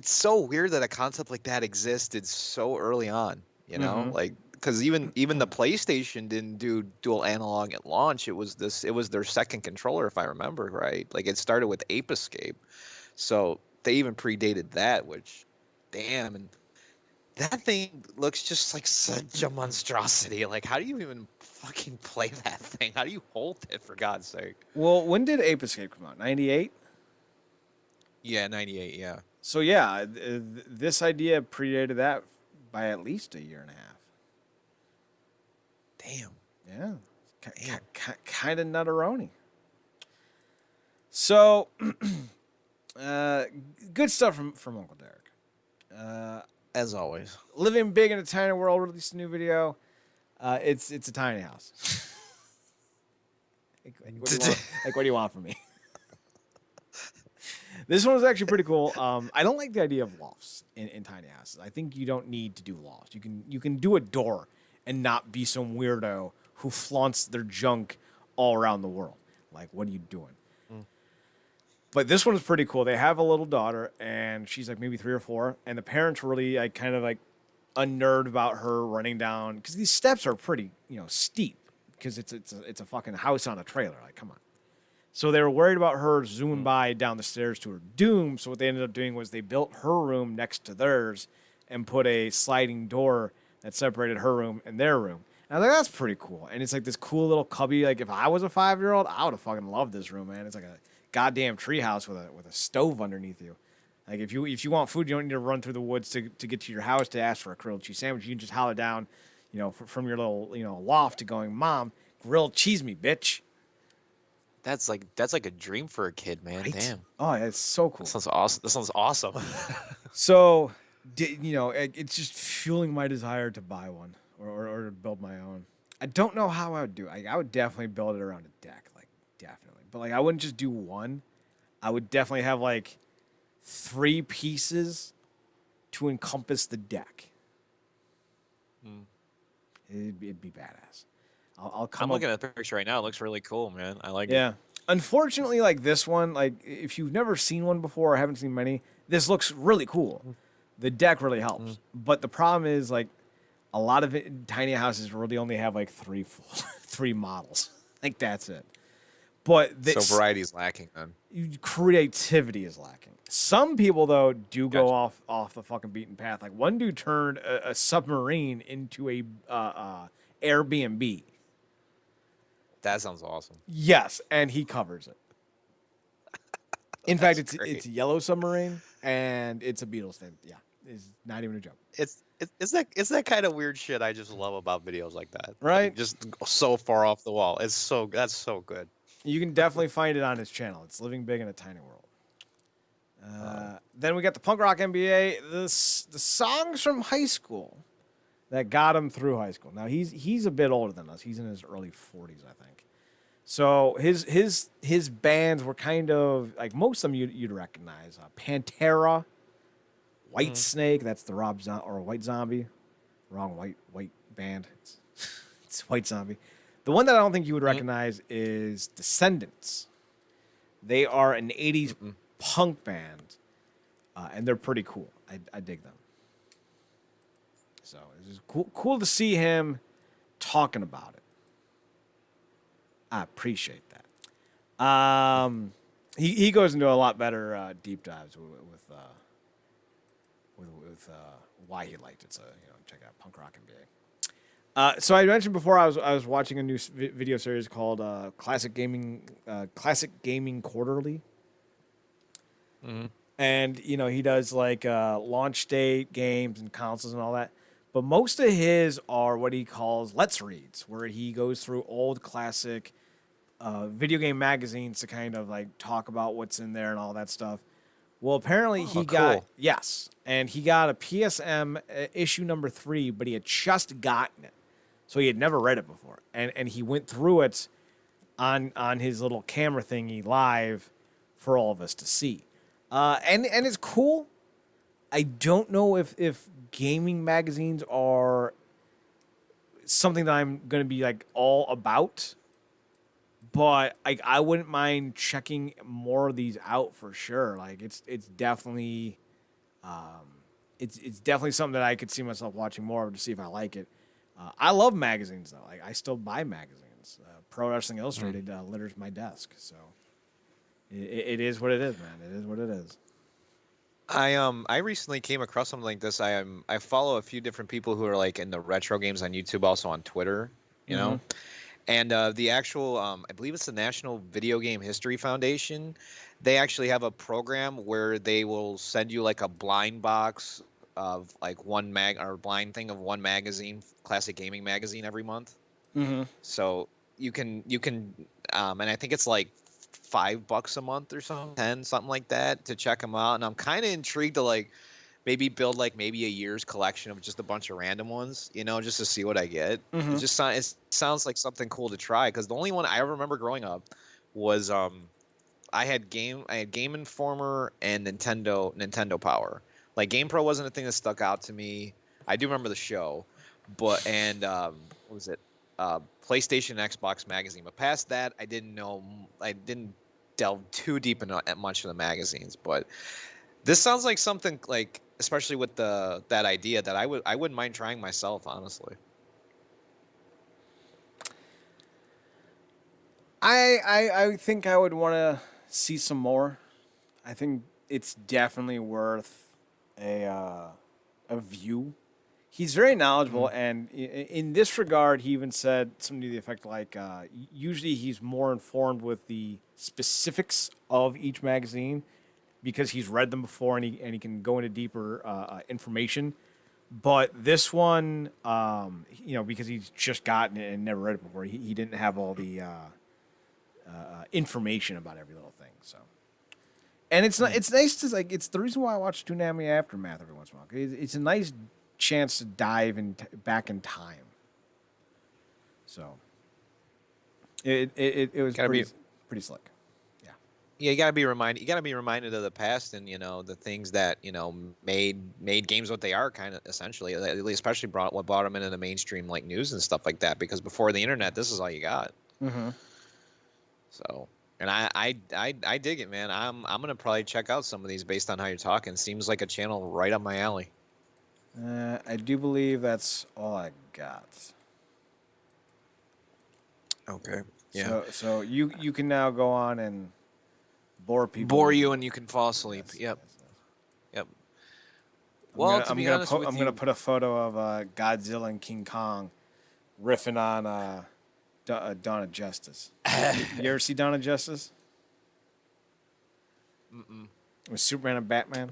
so weird that a concept like that existed so early on. Like because even the PlayStation didn't do dual analog at launch. It was their second controller, if I remember right. Like it started with Ape Escape, so they even predated that. Which, damn, and that thing looks just like such a monstrosity. Like, how do you even fucking play that thing? How do you hold it, for God's sake? Well, when did Ape Escape come out? 98? Yeah, 98. Yeah. So yeah, this idea predated that by at least a year and a half. Damn. Yeah, kind of nutteroni. So, good stuff from Uncle Derek. As always. Living Big in a Tiny World released a new video. It's a tiny house. What do you want from me? This one was actually pretty cool. I don't like the idea of lofts in tiny houses. I think you don't need to do lofts. You can do a door and not be some weirdo who flaunts their junk all around the world. Like, what are you doing? But this one is pretty cool. They have a little daughter, and she's like maybe 3 or 4, and the parents really kind of like unnerved about her running down because these steps are pretty steep because it's a fucking house on a trailer. Like, come on. So they were worried about her zooming by down the stairs to her doom. So what they ended up doing was they built her room next to theirs and put a sliding door that separated her room and their room. And I was like, that's pretty cool. And it's like this cool little cubby. Like if I was a 5-year-old, I would have fucking loved this room, man. It's like a goddamn treehouse with a stove underneath you. Like if you want food, you don't need to run through the woods to get to your house to ask for a grilled cheese sandwich. You can just holler down, from your little loft to going, Mom, grilled cheese me, bitch. That's like a dream for a kid, man. Right? Damn. Oh, it's so cool. That sounds awesome. So, it's just fueling my desire to buy one or build my own. I don't know how I would do it. I would definitely build it around a deck, like definitely. But like I wouldn't just do one. I would definitely have like 3 pieces to encompass the deck. It'd be badass. I'm looking at the picture right now. It looks really cool, man. I like it. Yeah. Unfortunately, like this one, like if you've never seen one before or haven't seen many, this looks really cool. The deck really helps. But the problem is like a lot of tiny houses really only have like 3 models. Like that's it. But so variety is lacking then. Creativity is lacking. Some people though do go off the fucking beaten path. Like one dude turned a submarine into a Airbnb. That sounds awesome. Yes, and he covers it. In fact, it's a yellow submarine, and it's a Beatles thing. Yeah, it's not even a joke. It's that kind of weird shit I just love about videos like that. Right? Like, just so far off the wall. That's so good. You can definitely find it on his channel. It's Living Big in a Tiny World. Then we got the Punk Rock MBA, the songs from high school that got him through high school. Now he's a bit older than us. He's in his early 40s, I think. So his bands were kind of like most of them you'd recognize. Pantera, White Snake. That's the White Zombie. Wrong white band. It's White Zombie. The one that I don't think you would recognize is Descendants. They are an 80s punk band, and they're pretty cool. I dig them. So it's just cool to see him talking about it. I appreciate that. He goes into a lot better deep dives with why he liked it. So check out Punk Rock MBA. So I mentioned before I was watching a new video series called Classic Gaming Quarterly. And he does like launch date games and consoles and all that. But most of his are what he calls Let's Reads, where he goes through old classic video game magazines to kind of like talk about what's in there and all that stuff. Well, apparently he got a PSM issue number 3, but he had just gotten it, so he had never read it before, and he went through it on his little camera thingy live for all of us to see, and it's cool. I don't know if gaming magazines are something that I'm going to be like all about, but I wouldn't mind checking more of these out for sure. Like it's definitely it's definitely something that I could see myself watching more of to see if I like it. I love magazines though. Like I still buy magazines. Pro Wrestling Illustrated litters my desk. So it is what it is, man. It is what it is. I recently came across something like this. I follow a few different people who are like in the retro games on YouTube, also on Twitter, you know. And the actual I believe it's the National Video Game History Foundation. They actually have a program where they will send you like a blind box of like blind thing of one magazine, classic gaming magazine every month. So you can and I think it's like $5 a month or something like that to check them out. And I'm kind of intrigued to like maybe build like maybe a year's collection of just a bunch of random ones, you know, just to see what I get. It sounds like something cool to try, because the only one I remember growing up was I had Game Informer and Nintendo Power. Like Game Pro wasn't a thing that stuck out to me. I do remember the show, what was it? PlayStation and Xbox magazine. But past that, I didn't delve too deep into much of the magazines. But this sounds like something like, especially with that idea, that I wouldn't mind trying myself, honestly. I think I would want to see some more. I think it's definitely worth a view. He's very knowledgeable, and in this regard, he even said something to the effect like, usually he's more informed with the specifics of each magazine because he's read them before, and he can go into deeper information. But this one, because he's just gotten it and never read it before, he didn't have all the information about every little thing. So, and it's nice to like. It's the reason why I watch Toonami Aftermath every once in a while. It's a nice chance to dive back in time. So it was pretty slick. Yeah, you gotta be reminded. You gotta be reminded of the past, and the things that made games what they are, kind of essentially. Especially what brought them into the mainstream like news and stuff like that. Because before the internet, this is all you got. So, and I dig it, man. I'm gonna probably check out some of these based on how you're talking. Seems like a channel right up my alley. I do believe that's all I got. Okay. Yeah. So you can now go on and bore people. Bore you and you can fall asleep. Yep. Well, to be honest with you, I'm gonna put a photo of Godzilla and King Kong riffing on Dawn of Justice. You ever see Dawn of Justice? With Superman and Batman.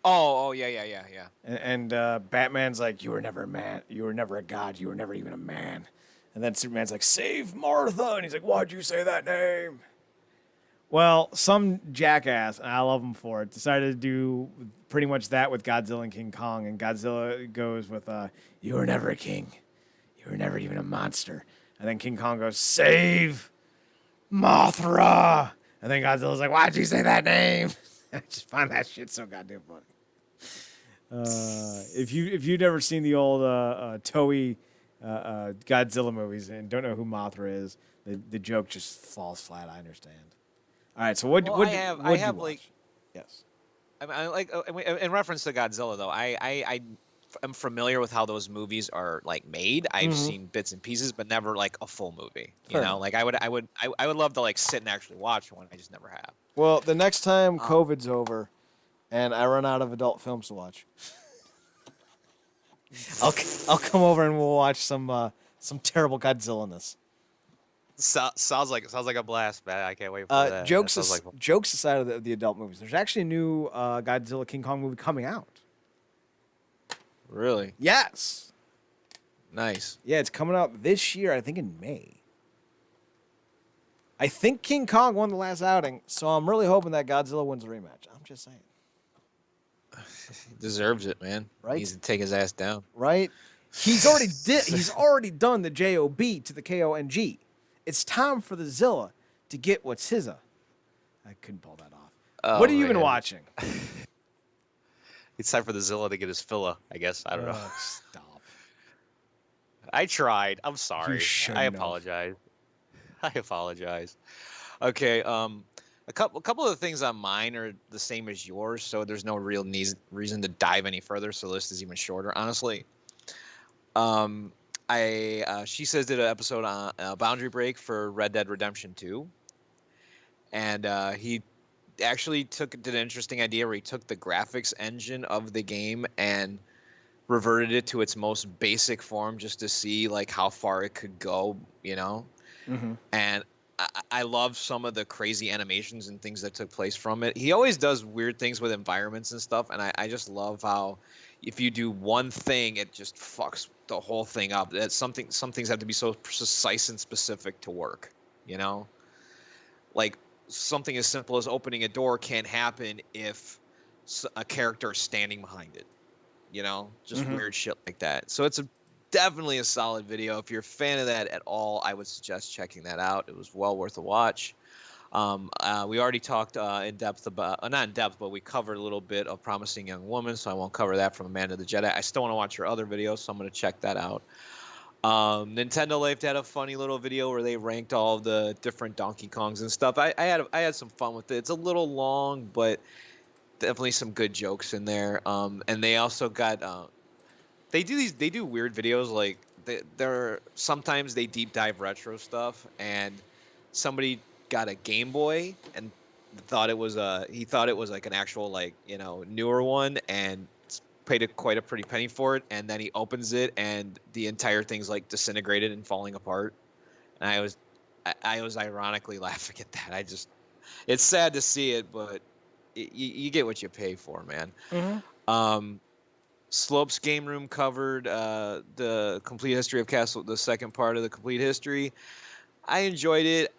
Oh, yeah. And Batman's like, you were never a man. You were never a god. You were never even a man. And then Superman's like, save Martha. And he's like, why'd you say that name? Well, some jackass, and I love him for it, decided to do pretty much that with Godzilla and King Kong. And Godzilla goes with, you were never a king. You were never even a monster. And then King Kong goes, save Mothra. And then Godzilla's like, why'd you say that name? I just find that shit so goddamn funny. If you've never seen the old Toei Godzilla movies and don't know who Mothra is, the joke just falls flat. I understand. All right, so what you watch? Yes. I like in reference to Godzilla though. I am familiar with how those movies are like made. I've seen bits and pieces, but never like a full movie. Fair enough. Like I would love to like sit and actually watch one. I just never have. Well, the next time COVID's over and I run out of adult films to watch, I'll come over and we'll watch some terrible Godzilla-ness. Sounds like a blast, man. I can't wait for that. Jokes aside of the adult movies, there's actually a new Godzilla King Kong movie coming out. Really? Yes. Nice. Yeah, it's coming out this year, I think in May. I think King Kong won the last outing, so I'm really hoping that Godzilla wins the rematch. I'm just saying. He deserves it, man. Right? He needs to take his ass down. Right? He's already done the JOB to the KONG. It's time for the Zilla to get what's his. I couldn't pull that off. Oh, what have you been watching? It's time for the Zilla to get his filla, I guess. I don't know. Stop. I tried. I'm sorry. You shouldn't I have. apologize. I apologize. Okay. A couple of the things on mine are the same as yours, so there's no real reason to dive any further. So the list is even shorter, honestly. Um, she says did an episode on Boundary Break for Red Dead Redemption 2, and he actually did an interesting idea where he took the graphics engine of the game and reverted it to its most basic form just to see like how far it could go, you know. Mm-hmm. And I love some of the crazy animations and things that took place from it. He always does weird things with environments and stuff, and I just love how if you do one thing, it just fucks the whole thing up. That some things have to be so precise and specific to work, you know. Like something as simple as opening a door can't happen if a character is standing behind it, you know, just Mhm. weird shit like that. So it's definitely a solid video. If you're a fan of that at all, I would suggest checking that out. It was well worth a watch. We already talked in depth about, not in depth, but we covered a little bit of Promising Young Woman, so I won't cover that from Amanda the Jedi. I still want to watch your other videos, so I'm going to check that out. Nintendo Life had a funny little video where they ranked all the different Donkey Kongs and stuff. I had some fun with it. It's a little long, but definitely some good jokes in there. And they also got they do weird videos like they're sometimes they deep dive retro stuff, and somebody got a Game Boy and he thought it was like an actual like, you know, newer one, and paid quite a pretty penny for it, and then he opens it and the entire thing's like disintegrated and falling apart, and I was ironically laughing at that. It's sad to see it, but you get what you pay for, man. Mm-hmm. Slopes Game Room covered the complete history of Castle, the second part of the complete history. I enjoyed it.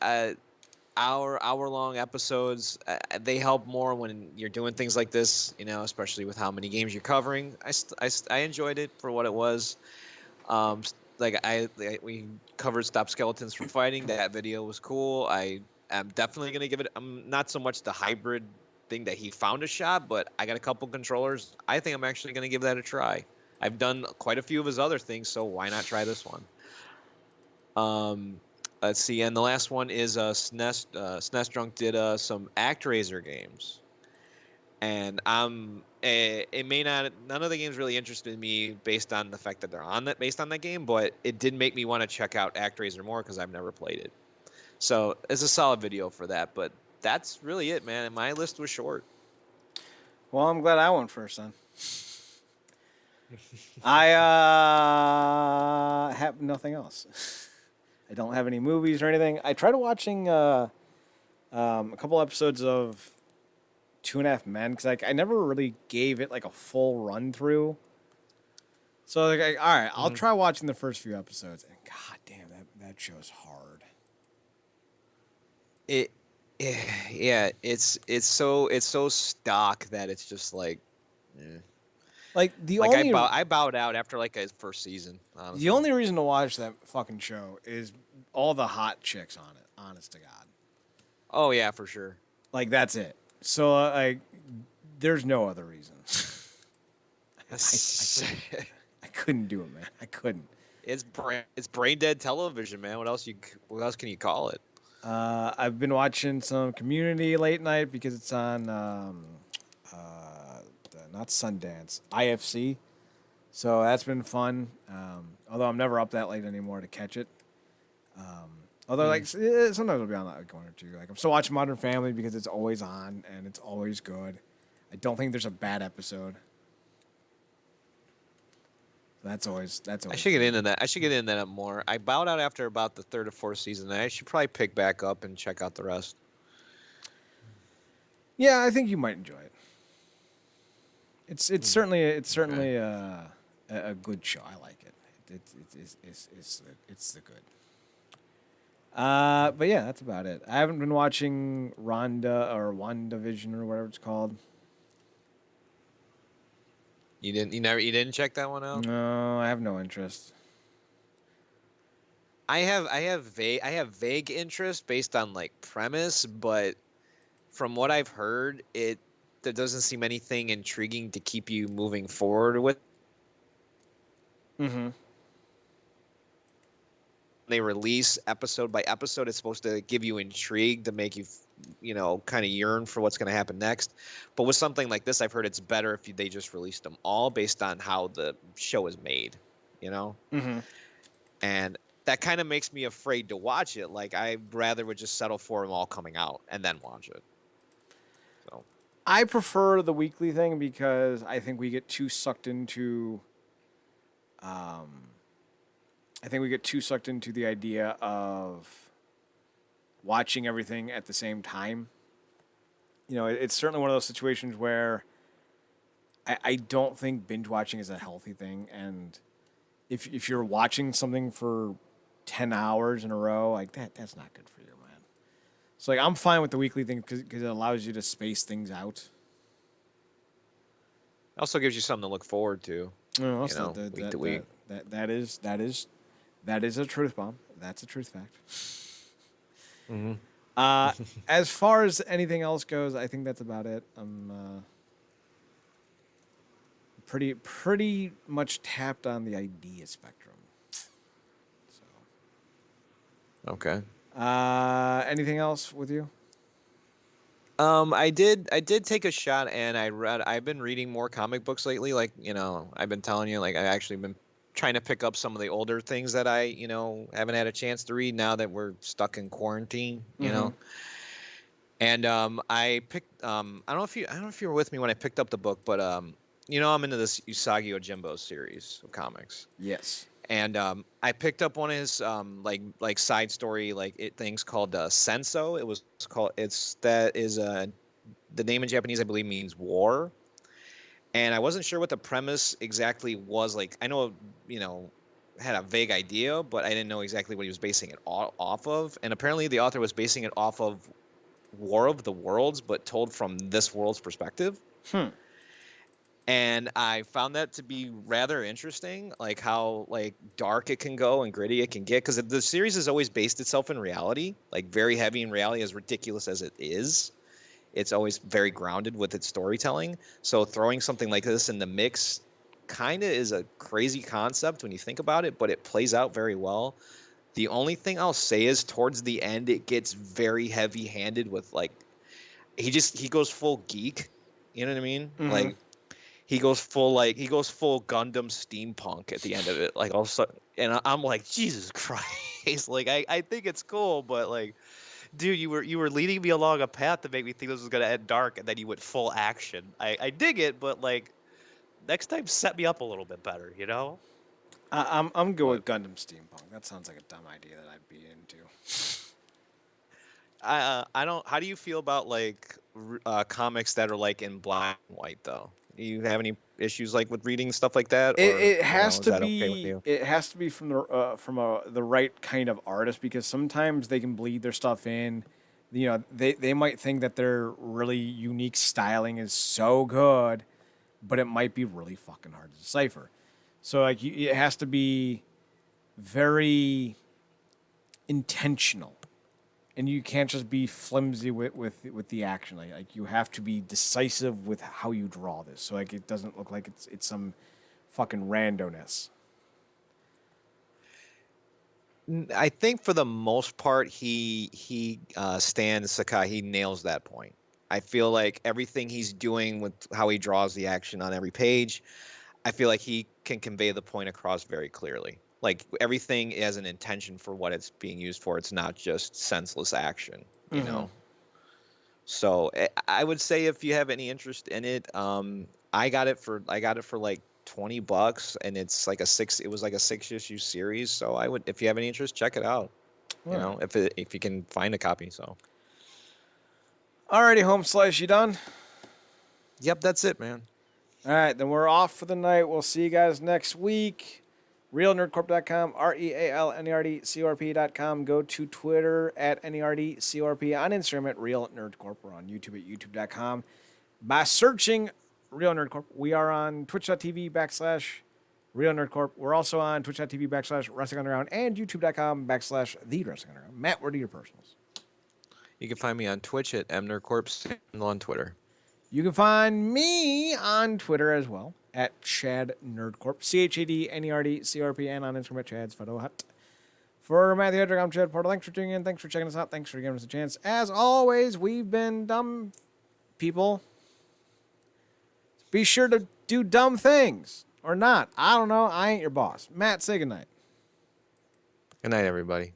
Hour long episodes, they help more when you're doing things like this, you know, especially with how many games you're covering. I enjoyed it for what it was. We covered Stop Skeletons from Fighting. That video was cool. I am definitely gonna give it. Not so much the hybrid thing that he found a shot, but I got a couple controllers. I think I'm actually gonna give that a try. I've done quite a few of his other things, so why not try this one? Let's see, and the last one is SNES Drunk did some ActRaiser games, and it may not, none of the games really interested me based on the fact that they're based on that game, but it did make me want to check out ActRaiser more because I've never played it. So it's a solid video for that, but that's really it, man. And my list was short. Well, I'm glad I went first then. I have nothing else. I don't have any movies or anything. I tried watching a couple episodes of 2.5 Men because I never really gave it like a full run through. So like, all right, I'll try watching the first few episodes. And god damn, that show's hard. Yeah, it's so stock that it's just like. Like I bowed out after like a first season. Honestly. The only reason to watch that fucking show is all the hot chicks on it. Honest to God. Oh yeah, for sure. Like that's it. So there's no other reason. I couldn't do it, man. I couldn't. It's brain dead television, man. What else can you call it? I've been watching some Community late night because it's on not Sundance, IFC. So that's been fun. Although I'm never up that late anymore to catch it. Although like sometimes I'll be on like one or two. Like I'm still watching Modern Family because it's always on and it's always good. I don't think there's a bad episode. That's always. I should get into that. I should get into that more. I bowed out after about the third or fourth season. I should probably pick back up and check out the rest. Yeah, I think you might enjoy it. It's certainly a good show. I like it. It's the good. But yeah, that's about it. I haven't been watching WandaVision or whatever it's called. You didn't check that one out? No, I have no interest. I have vague interest based on like premise, but from what I've heard, there doesn't seem anything intriguing to keep you moving forward with. Mm-hmm. They release episode by episode. It's supposed to give you intrigue to make you, kind of yearn for what's going to happen next. But with something like this, I've heard it's better if they just released them all based on how the show is made. you know? Mm-hmm. And that kind of makes me afraid to watch it. Like, I rather would just settle for them all coming out and then watch it. So I prefer the weekly thing because I think we get too sucked into. I think we get too sucked into the idea of watching everything at the same time. You know, it's certainly one of those situations where I don't think binge watching is a healthy thing. And if you're watching something for 10 hours in a row, like that's not good for you, man. So like I'm fine with the weekly thing because it allows you to space things out. it also gives you something to look forward to, No, you know, week to week. That is a truth bomb. That's a truth fact. Mm-hmm. As far as anything else goes, I think that's about it. I'm pretty much tapped on the idea spectrum. So, Okay. anything else with you? I did take a shot, and I've been reading more comic books lately. Like, you know, I've been telling you, like, I've actually been trying to pick up some of the older things that I, you know, haven't had a chance to read now that we're stuck in quarantine, you know. And I picked I don't know if you were with me when I picked up the book, but you know, I'm into this Usagi Yojimbo series of comics. Yes. And I picked up one of his like side story things called Senso. It was called the name in Japanese I believe means war. And I wasn't sure what the premise exactly was. Like, I know, you know, had a vague idea, but I didn't know exactly what he was basing it off of. And apparently the author was basing it off of War of the Worlds, but told from this world's perspective. And I found that to be rather interesting, like how like dark it can go and gritty it can get, because the series has always based itself in reality, like very heavy in reality, as ridiculous as it is. It's always very grounded with its storytelling. So throwing something like this in the mix kind of is a crazy concept when you think about it, but it plays out very well. The only thing I'll say is towards the end, it gets very heavy handed with like, he goes full geek. You know what I mean? Mm-hmm. Like, he goes full Gundam steampunk at the end of it. Like, also, and I'm like, Jesus Christ. Like, I think it's cool, but like, dude, you were leading me along a path to make me think this was gonna end dark, and then you went full action. I dig it, but like, next time set me up a little bit better, you know? I'm good with But Gundam Steampunk. That sounds like a dumb idea that I'd be into. I don't. How do you feel about like comics that are like in black and white though? Do you have any issues like with reading stuff like that, or It has is to that okay with be. you? It has to be from the right kind of artist, because sometimes they can bleed their stuff in. You know, they might think that their really unique styling is so good, but it might be really fucking hard to decipher. So like it has to be very intentional, and you can't just be flimsy with the action. Like you have to be decisive with how you draw this, so like it doesn't look like it's some fucking randomness. I think for the most part, Stan Sakai, he nails that point. I feel like everything he's doing with how he draws the action on every page, I feel like he can convey the point across very clearly. Like, everything has an intention for what it's being used for. It's not just senseless action, you know. So I would say if you have any interest in it, I got it for like $20, and it was like a 6-issue series. So I would, if you have any interest, check it out. You Right. know, if you can find a copy. So. Alrighty, home slice, you done? Yep, that's it, man. All right, then we're off for the night. We'll see you guys next week. RealNerdCorp.com, RealNerdCorp.com. Go to Twitter at NerdCorp, on Instagram at Real NerdCorp. We're on YouTube at YouTube.com. By searching Real Nerd Corp, we are on Twitch.tv / Real Nerd Corp. We're also on Twitch.tv / Wrestling Underground and YouTube.com / The Wrestling Underground. Matt, where do your personals? You can find me on Twitch at mnerdcorp and on Twitter. You can find me on Twitter as well at Chad Nerdcorp, ChadNerdCorp, and on Instagram at Chad's Photo Hut. For Matthew Hedrick, I'm Chad Porter. Thanks for tuning in. Thanks for checking us out. Thanks for giving us a chance. As always, we've been dumb people. Be sure to do dumb things. or not. I don't know. I ain't your boss. Matt, say goodnight. Good night, everybody.